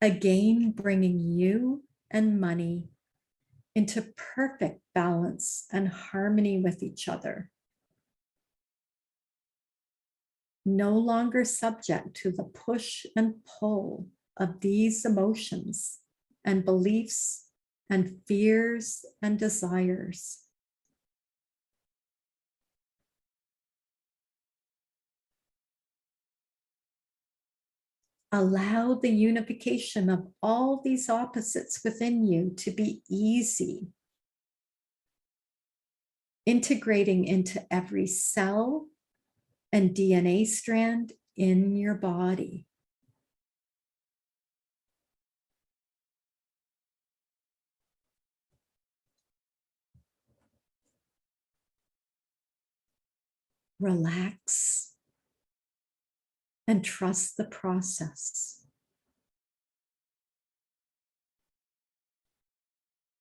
again bringing you and money into perfect balance and harmony with each other. No longer subject to the push and pull of these emotions and beliefs and fears and desires. Allow the unification of all these opposites within you to be easy, integrating into every cell and DNA strand in your body. Relax and trust the process.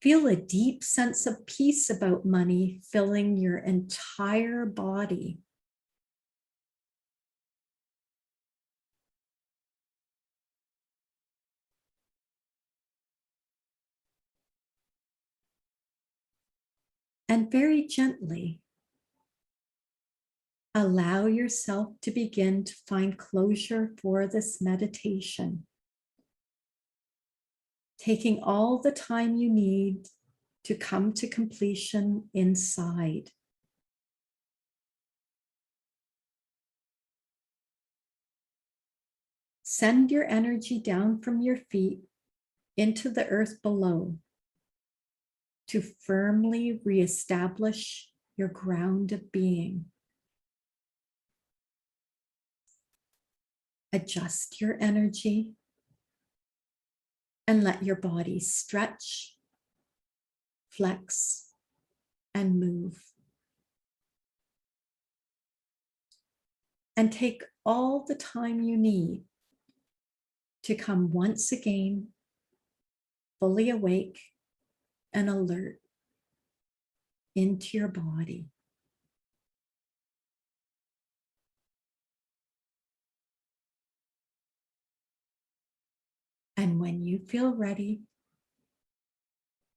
Feel a deep sense of peace about money filling your entire body. And very gently, allow yourself to begin to find closure for this meditation, taking all the time you need to come to completion inside. Send your energy down from your feet into the earth below to firmly reestablish your ground of being. Adjust your energy and let your body stretch, flex, and move. And take all the time you need to come once again fully awake and alert into your body. And when you feel ready,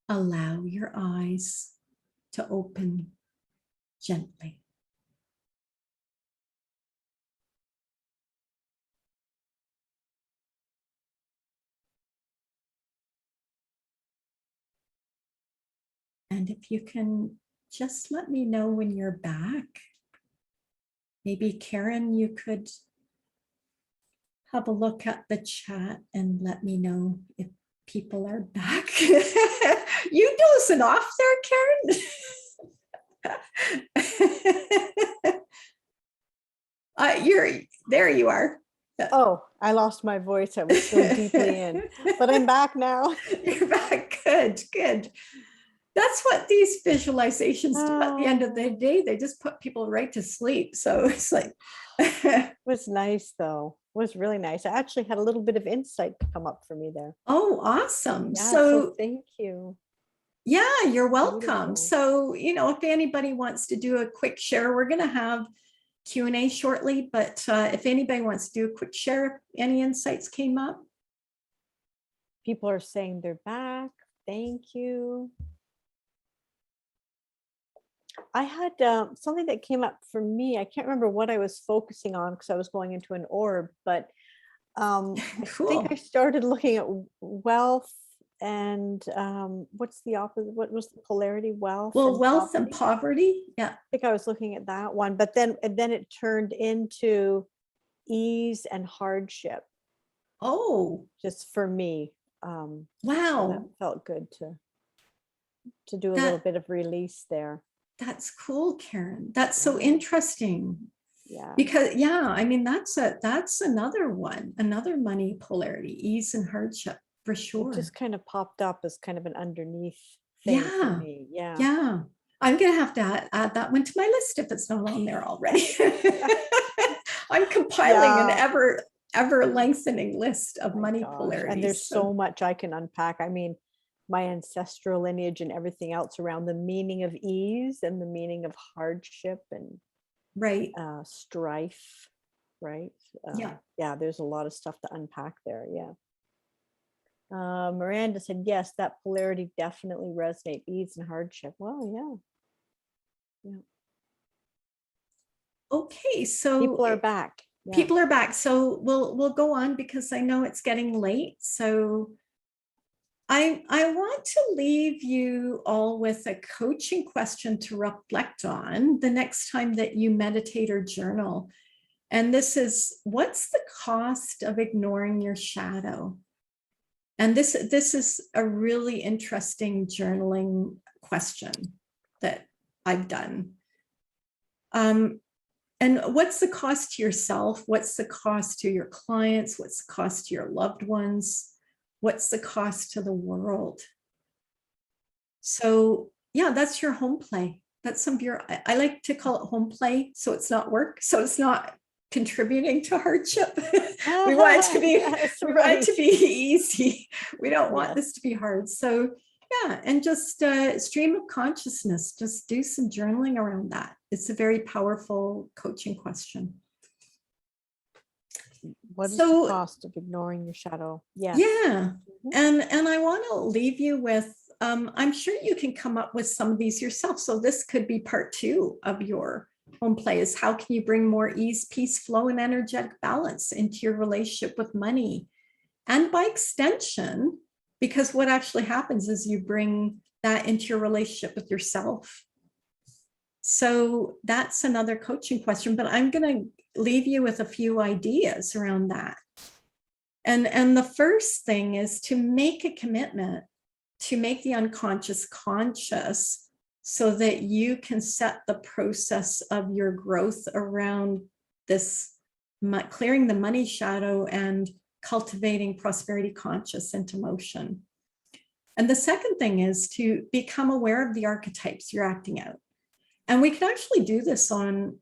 allow your eyes to open gently. And if you can just let me know when you're back. Maybe Karen, you could have a look at the chat and let me know if people are back. You dozing off there, Karen? There you are.
Oh, I lost my voice. I was so deeply in, but I'm back now.
You're back. Good, good. That's what these visualizations do at the end of the day. They just put people right to sleep. So it's like.
It was nice, though. It was really nice. I actually had a little bit of insight come up for me there.
Oh, awesome.
Yeah,
so
thank you.
Yeah, you're welcome.
Beautiful.
So, if anybody wants to do a quick share, we're going to have Q&A shortly, but if anybody wants to do a quick share, any insights came up?
People are saying they're back. Thank you. I had something that came up for me. I can't remember what I was focusing on because I was going into an orb, but I
Cool.
think I started looking at wealth and what's the opposite? What was the polarity? Wealth
Well,
and
wealth and
poverty?
poverty. Yeah.
I think I was looking at that one, but then it turned into ease and hardship,
Oh,
just for me. So that
wow.
felt good to do a little
That
bit of release there.
that's cool, Karen. That's so
Yeah.
interesting.
Yeah.
Because yeah, I mean that's another one, another money polarity, ease and hardship for
It
sure.
just kind of popped up as kind of an underneath thing for
Yeah.
me. Yeah.
Yeah. I'm gonna have to add that one to my list if it's not on there already. I'm compiling an
Yeah.
ever lengthening list of
My
money
gosh. And there's
polarities.
so much I can unpack. I mean, my ancestral lineage and everything else around the meaning of ease and the meaning of hardship and
Right.
strife, right?
Yeah.
Yeah, there's a lot of stuff to unpack there. Yeah. Miranda said, yes, that polarity definitely resonate, ease and hardship. Well, yeah.
Okay. So
People are back. Yeah.
people are back. So we'll go on because I know it's getting late. So I want to leave you all with a coaching question to reflect on the next time that you meditate or journal. And this is, what's the cost of ignoring your shadow? And this is a really interesting journaling question that I've done. And what's the cost to yourself? What's the cost to your clients? What's the cost to your loved ones? What's the cost to the world? So yeah, that's your home play. That's some of your, I like to call it home play. So it's not work. So it's not contributing to hardship. We want it to be,
Yes,
we want it to
right.
be easy. We don't want
Yes.
this to be hard. So yeah, and just stream of consciousness, just do some journaling around that. It's a very powerful coaching question.
What is
So
the cost of ignoring your shadow? Yes.
yeah,
Mhm.
and I want to leave you with, I'm sure you can come up with some of these yourself. So this could be part 2 of your home play, is how can you bring more ease, peace, flow, and energetic balance into your relationship with money? And by extension, because what actually happens is you bring that into your relationship with yourself. So that's another coaching question, but I'm going to leave you with a few ideas around that. And the first thing is to make a commitment to make the unconscious conscious so that you can set the process of your growth around this, clearing the money shadow and cultivating prosperity conscious into motion. And the second thing is to become aware of the archetypes you're acting out. And we can actually do this on,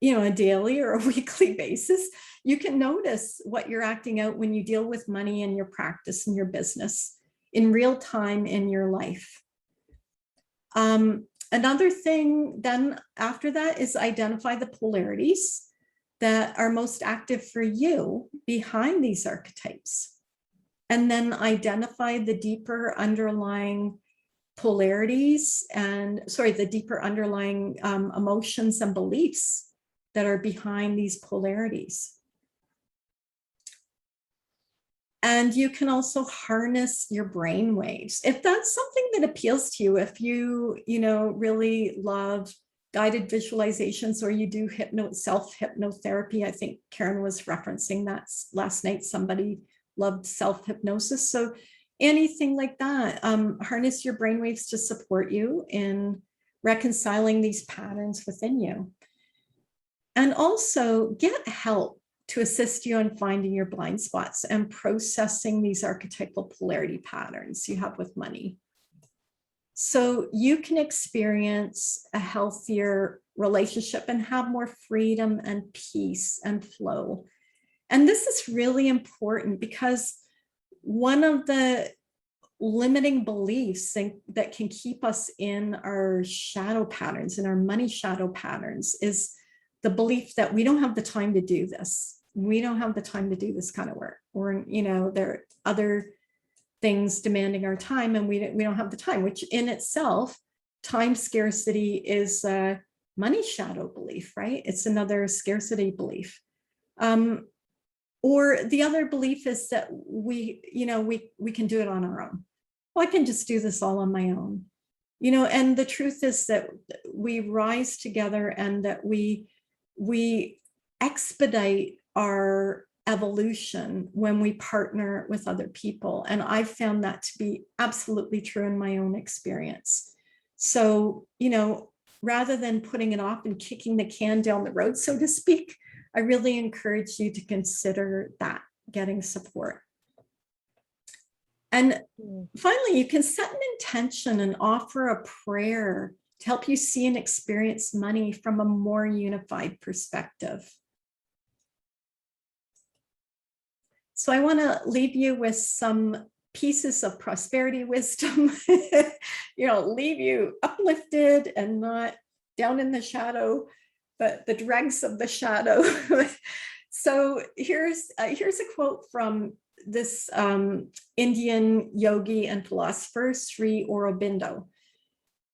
a daily or a weekly basis. You can notice what you're acting out when you deal with money in your practice and your business in real time in your life. Another thing then after that is identify the polarities that are most active for you behind these archetypes. And then identify the deeper underlying polarities the deeper underlying emotions and beliefs that are behind these polarities. And you can also harness your brain waves. If that's something that appeals to you, if you, really love guided visualizations, or you do self-hypnotherapy, I think Karen was referencing that last night, somebody loved self-hypnosis. So anything like that, harness your brain waves to support you in reconciling these patterns within you. And also get help to assist you in finding your blind spots and processing these archetypal polarity patterns you have with money. So you can experience a healthier relationship and have more freedom and peace and flow. And this is really important because one of the limiting beliefs that can keep us in our shadow patterns, in our money shadow patterns, is the belief that we don't have the time to do this. We don't have the time to do this kind of work. Or, there are other things demanding our time and we don't have the time, which in itself, time scarcity is a money shadow belief, right? It's another scarcity belief. Or the other belief is that we can do it on our own. well, I can just do this all on my own. And the truth is that we rise together and that we expedite our evolution when we partner with other people. And I've found that to be absolutely true in my own experience. So, rather than putting it off and kicking the can down the road, so to speak, I really encourage you to consider that, getting support. And finally, you can set an intention and offer a prayer to help you see and experience money from a more unified perspective. So I want to leave you with some pieces of prosperity wisdom, leave you uplifted and not down in the shadow, but the dregs of the shadow. So here's a quote from this Indian yogi and philosopher, Sri Aurobindo.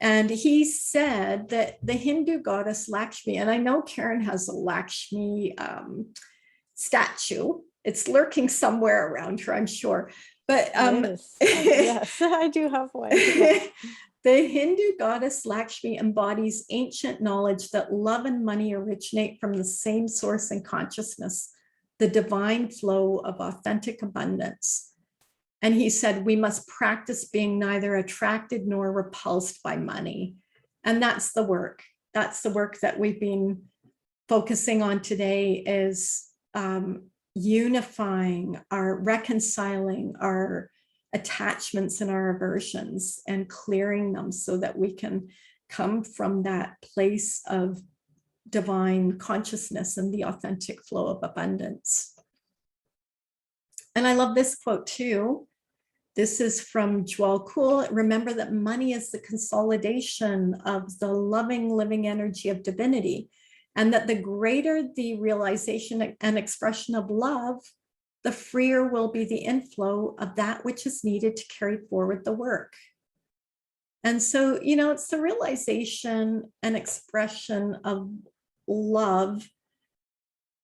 And he said that the Hindu goddess Lakshmi, and I know Karen has a Lakshmi statue. It's lurking somewhere around her, I'm sure. But
yes, I do have one.
The Hindu goddess Lakshmi embodies ancient knowledge that love and money originate from the same source and consciousness, the divine flow of authentic abundance. And he said, we must practice being neither attracted nor repulsed by money. And that's the work. That's the work that we've been focusing on today, is unifying reconciling our attachments and our aversions and clearing them so that we can come from that place of divine consciousness and the authentic flow of abundance. And I love this quote too. This is from Joel Kuhl. Remember that money is the consolidation of the loving, living energy of divinity, and that the greater the realization and expression of love, the freer will be the inflow of that which is needed to carry forward the work. And so, it's the realization and expression of love.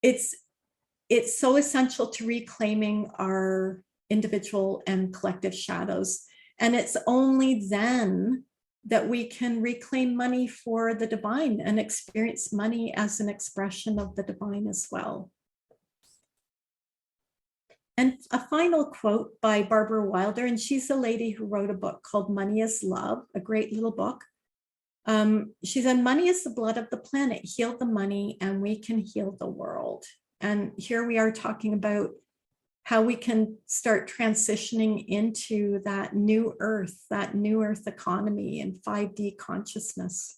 It's so essential to reclaiming our individual and collective shadows. And it's only then that we can reclaim money for the divine and experience money as an expression of the divine as well. And a final quote by Barbara Wilder, and she's a lady who wrote a book called Money is Love, a great little book. She said, money is the blood of the planet. Heal the money and we can heal the world. And here we are talking about how we can start transitioning into that new earth economy and 5D consciousness.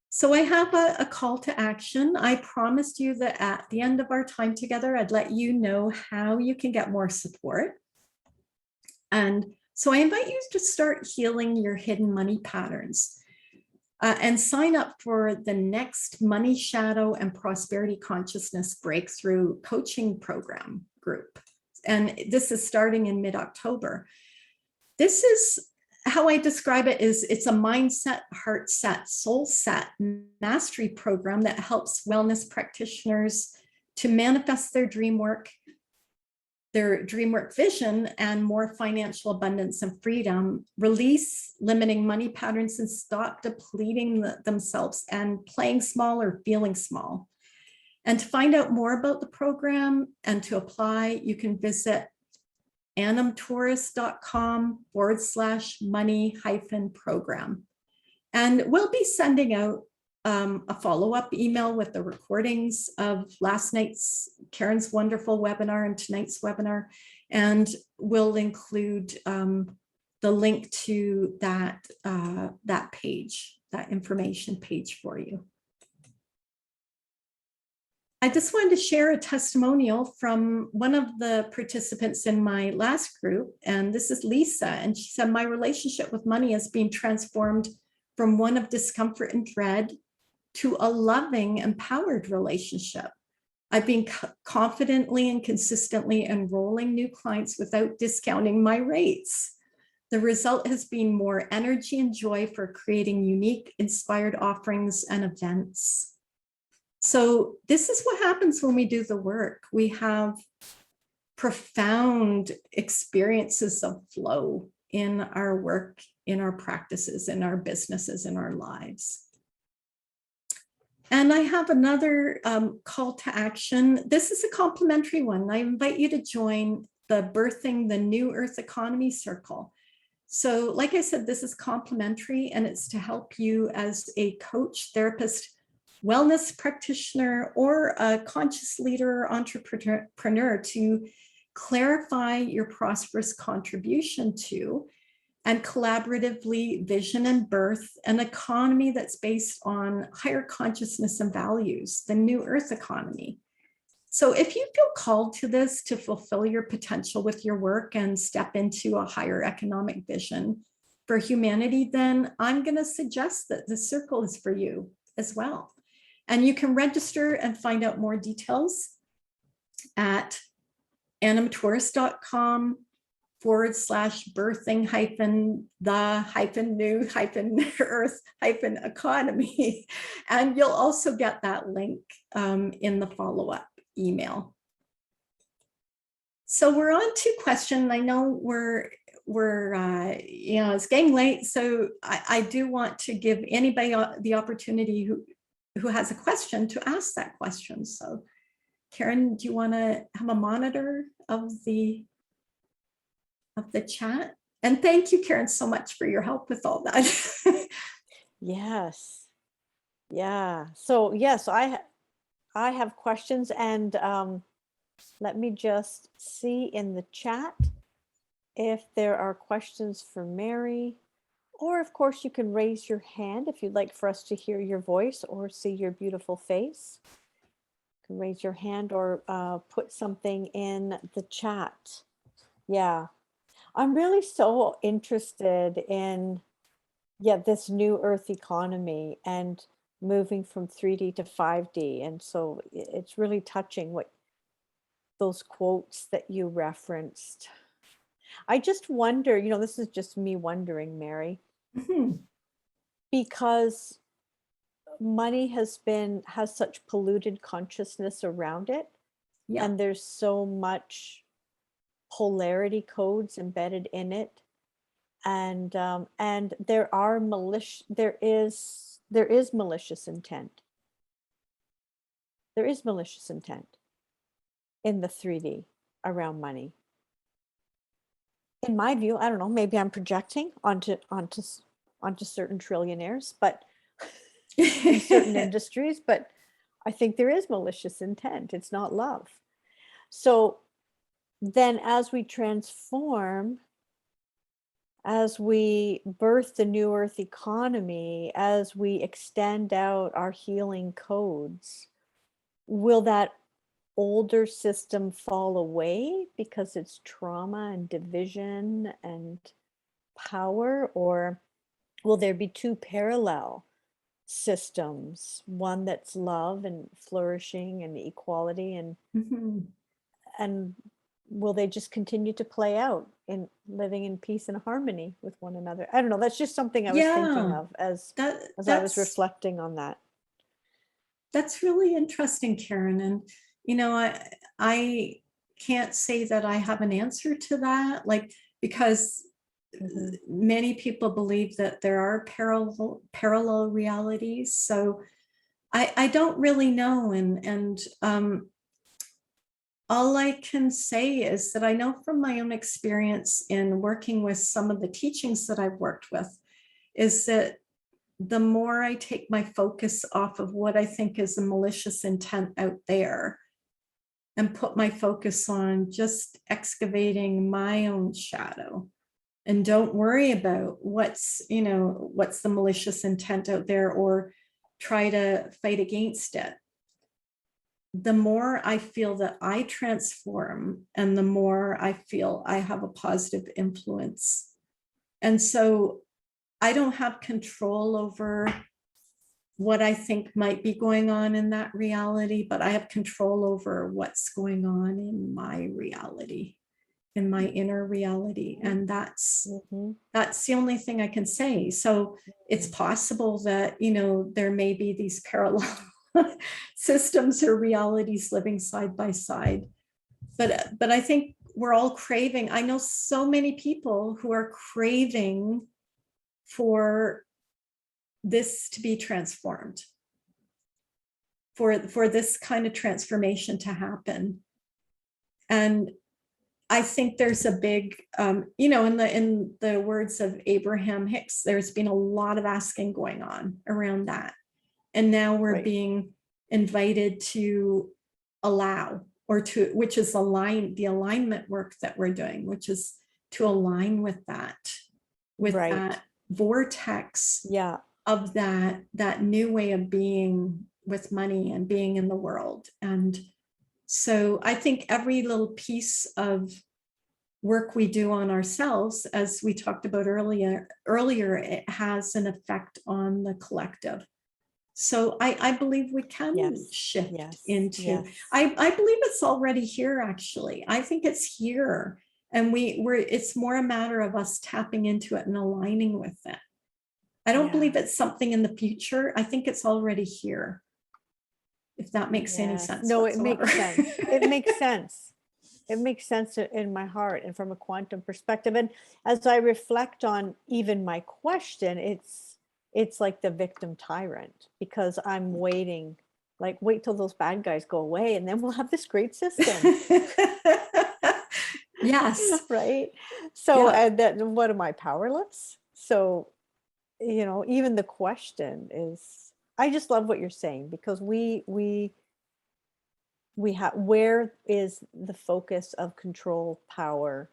So I have a call to action. I promised you that at the end of our time together, I'd let you know how you can get more support. And so I invite you to start healing your hidden money patterns and sign up for the next Money Shadow and Prosperity Consciousness Breakthrough Coaching Program group. And this is starting in mid-October. This is how I describe it is it's a mindset, heart set, soul set mastery program that helps wellness practitioners to manifest their dream work vision and more financial abundance and freedom, release limiting money patterns and stop depleting themselves and playing small or feeling small. And to find out more about the program and to apply, you can visit animtorres.com/money-program. And we'll be sending out a follow-up email with the recordings of last night's Karen's wonderful webinar and tonight's webinar. And we'll include the link to that page, that information page for you. I just wanted to share a testimonial from one of the participants in my last group, and this is Lisa, and she said, my relationship with money has been transformed from one of discomfort and dread to a loving, empowered relationship. I've been confidently and consistently enrolling new clients without discounting my rates. The result has been more energy and joy for creating unique, inspired offerings and events. So this is what happens when we do the work. We have profound experiences of flow in our work, in our practices, in our businesses, in our lives. And I have another call to action. This is a complimentary one. I invite you to join the Birthing the New Earth Economy Circle. So like I said, this is complimentary, and it's to help you as a coach, therapist, wellness practitioner, or a conscious leader or entrepreneur to clarify your prosperous contribution to and collaboratively vision and birth an economy that's based on higher consciousness and values, the new earth economy. So if you feel called to this to fulfill your potential with your work and step into a higher economic vision for humanity, then I'm going to suggest that the circle is for you as well. And you can register and find out more details at animatourist.com/birthing the new earth economy. And you'll also get that link in the follow-up email. So we're on to question. I know we're it's getting late, so I do want to give anybody the opportunity who has a question to ask that question. So Karen, do you want to have a monitor of the chat? And thank you, Karen, so much for your help with all that.
Yes. Yeah. So yes, I have questions, and let me just see in the chat if there are questions for Mary, or of course you can raise your hand if you'd like for us to hear your voice or see your beautiful face. You can raise your hand or put something in the chat. Yeah. I'm really so interested in, this new earth economy and moving from 3D to 5D. And so it's really touching what those quotes that you referenced. I just wonder, this is just me wondering, Mary, because money has such polluted consciousness around it. Yeah. And there's so much polarity codes embedded in it. And there is malicious intent. There is malicious intent in the 3D around money. In my view, I don't know, maybe I'm projecting onto certain trillionaires, but in certain industries, but I think there is malicious intent. It's not love. So then as we transform, as we birth the new earth economy, as we extend out our healing codes, will that older system fall away because it's trauma and division and power? Or will there be two parallel systems, one that's love and flourishing and equality, and and will they just continue to play out in living in peace and harmony with one another? I don't know. That's just something I was thinking of as I was reflecting on that.
That's really interesting, Karen. And, I can't say that I have an answer to that, because many people believe that there are parallel realities. So I don't really know. And all I can say is that I know from my own experience in working with some of the teachings that I've worked with, is that the more I take my focus off of what I think is a malicious intent out there and put my focus on just excavating my own shadow, and don't worry about what's the malicious intent out there or try to fight against it, the more I feel that I transform, and the more I feel I have a positive influence. And so I don't have control over what I think might be going on in that reality, but I have control over what's going on in my reality, in my inner reality. And that's the only thing I can say. So it's possible that, there may be these parallel systems or realities living side by side. but I think we're all craving. I know so many people who are craving for this to be transformed, for this kind of transformation to happen. And I think there's a big, in the words of Abraham Hicks, there's been a lot of asking going on around that. And now we're
Right.
being invited to allow, or to, which is the alignment work that we're doing, which is to align with that
Right.
vortex
Yeah.
of that new way of being with money and being in the world. And so I think every little piece of work we do on ourselves, as we talked about earlier, it has an effect on the collective. So I believe we can
Yes.
shift
Yes.
into,
Yes.
I believe it's already here, actually. I think it's here. And it's more a matter of us tapping into it and aligning with it. I don't believe it's something in the future. I think it's already here. If that makes any
Yes.
sense.
No,
whatsoever.
it makes sense. It makes sense. It makes sense in my heart and from a quantum perspective. And as I reflect on even my question, it's like the victim tyrant, because I'm waiting, like, wait till those bad guys go away and then we'll have this great system.
Yes.
Right. So,
Yeah.
and then what, am I powerless? So, even the question is, I just love what you're saying, because we have, where is the focus of control, power,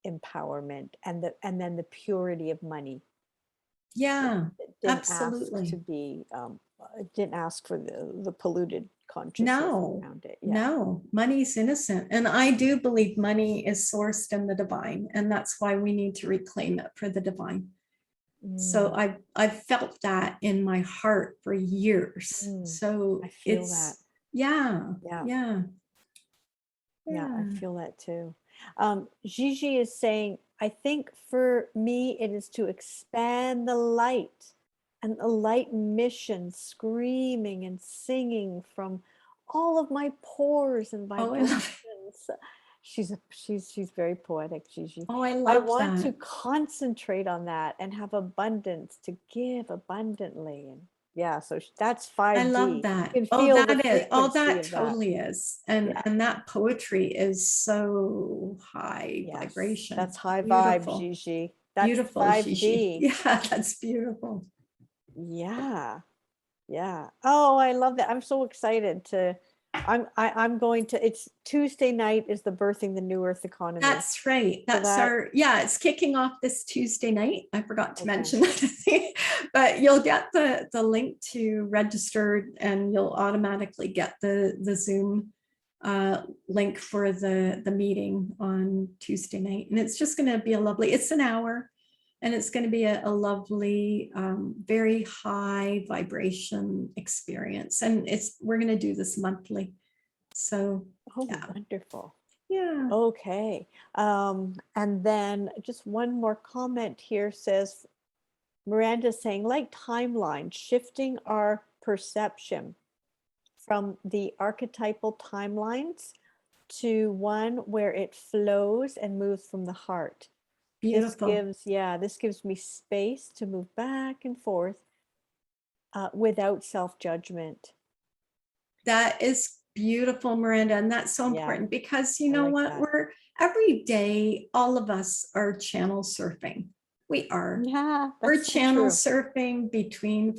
empowerment, and then the purity of money.
Yeah,
It didn't
absolutely.
ask to be, it didn't ask for the polluted consciousness around it. Yeah.
No, money's innocent. And I do believe money is sourced in the divine. And that's why we need to reclaim it for the divine. So I've felt that in my heart for years. So
I feel that.
Yeah.
Yeah, I feel that too. Gigi is saying, I think for me, it is to expand the light and the light mission, screaming and singing from all of my pores and vibrations. She's very poetic, Gigi.
Oh, I
I
love
want to
that.
concentrate on that and have abundance to give abundantly. And yeah, so that's 5D.
I love that.
You can feel the
That
frequency of that.
totally is. And
Yeah.
and that poetry is so high
Yes,
vibration.
that's high
Beautiful.
vibe, Gigi. That's
Beautiful,
5D.
Gigi. Yeah, that's beautiful.
Yeah. Yeah. Oh, I love that. I'm so excited to, I'm going to, it's Tuesday night is the Birthing the New Earth Economy.
That's right. That's it's kicking off this Tuesday night. I forgot to mention that. But you'll get the link to register, and you'll automatically get the Zoom link for the meeting on Tuesday night. And it's just going to be it's an hour, and it's going to be a lovely, very high vibration experience. And we're going to do this monthly. So,
wonderful.
Yeah.
Okay. And then just one more comment here says, Miranda's saying, like timeline, shifting our perception from the archetypal timelines to one where it flows and moves from the heart.
Beautiful.
This gives me space to move back and forth without self-judgment.
That is beautiful, Miranda. And that's so important, because you know what? We're every day, all of us are channel surfing. We are.
Yeah,
we're channel surfing between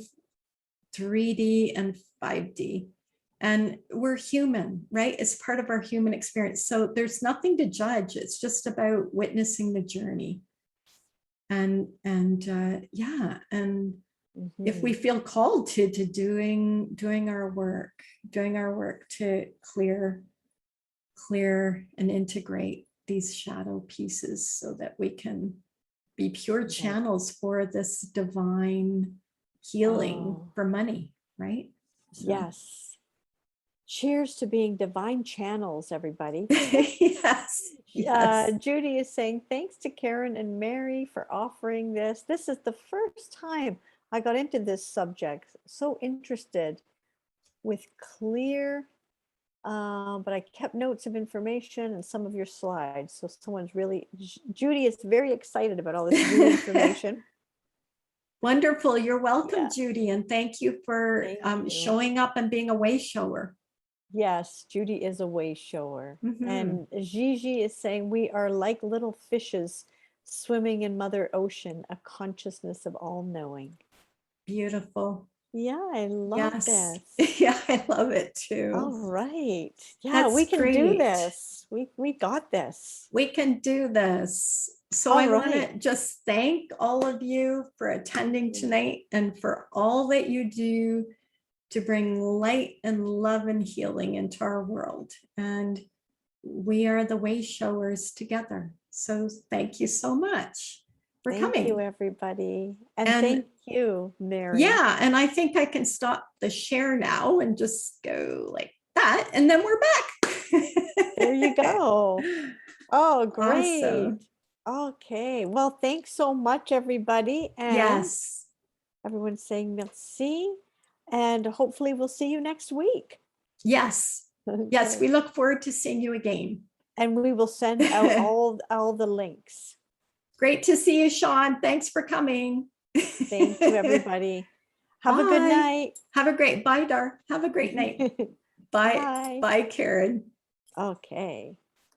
3D and 5D. And we're human, right? It's part of our human experience. So there's nothing to judge. It's just about witnessing the journey. And if we feel called to doing our work to clear and integrate these shadow pieces, so that we can be pure channels for this divine healing for money, right? So.
Yes. Cheers to being divine channels, everybody.
Yes.
Judy is saying, thanks to Karen and Mary for offering this. This is the first time I got into this subject. So interested with clear But I kept notes of information and some of your slides. So someone's really, Judy is very excited about all this new information.
Wonderful. You're welcome,
Yeah,
Judy. And thank you for
thank you.
showing up and being a way shower.
Yes, Judy is a way shower.
Mhm.
And Gigi is saying we are like little fishes swimming in Mother Ocean, a consciousness of all knowing.
Beautiful.
Yeah, I love
Yes.
this.
Yeah, I love it
All
too.
right. Yeah, we
That's
can do
great.
this. We got this.
We can do this. So
All
I want
right.
to just thank all of you for attending tonight and for all that you do to bring light and love and healing into our world. And we are the way showers together. So thank you so much for
Thank you,
coming.
everybody. And
And
thank you, Mary.
yeah, and I think I can stop the share now and just go like that. And then we're back.
There you go. Oh, great.
Awesome.
Okay. Well, thanks so much, everybody. And
Yes.
everyone's saying merci. And hopefully we'll see you next week.
Yes. Yes.
Okay.
We look forward to seeing you again.
And we will send out all the links.
Great to see you, Sean. Thanks for coming.
Thank you, everybody. Have a good
Bye.
night.
Have a great, bye, Dar. Have a great night. Bye.
Bye.
Bye, Karen.
Okay.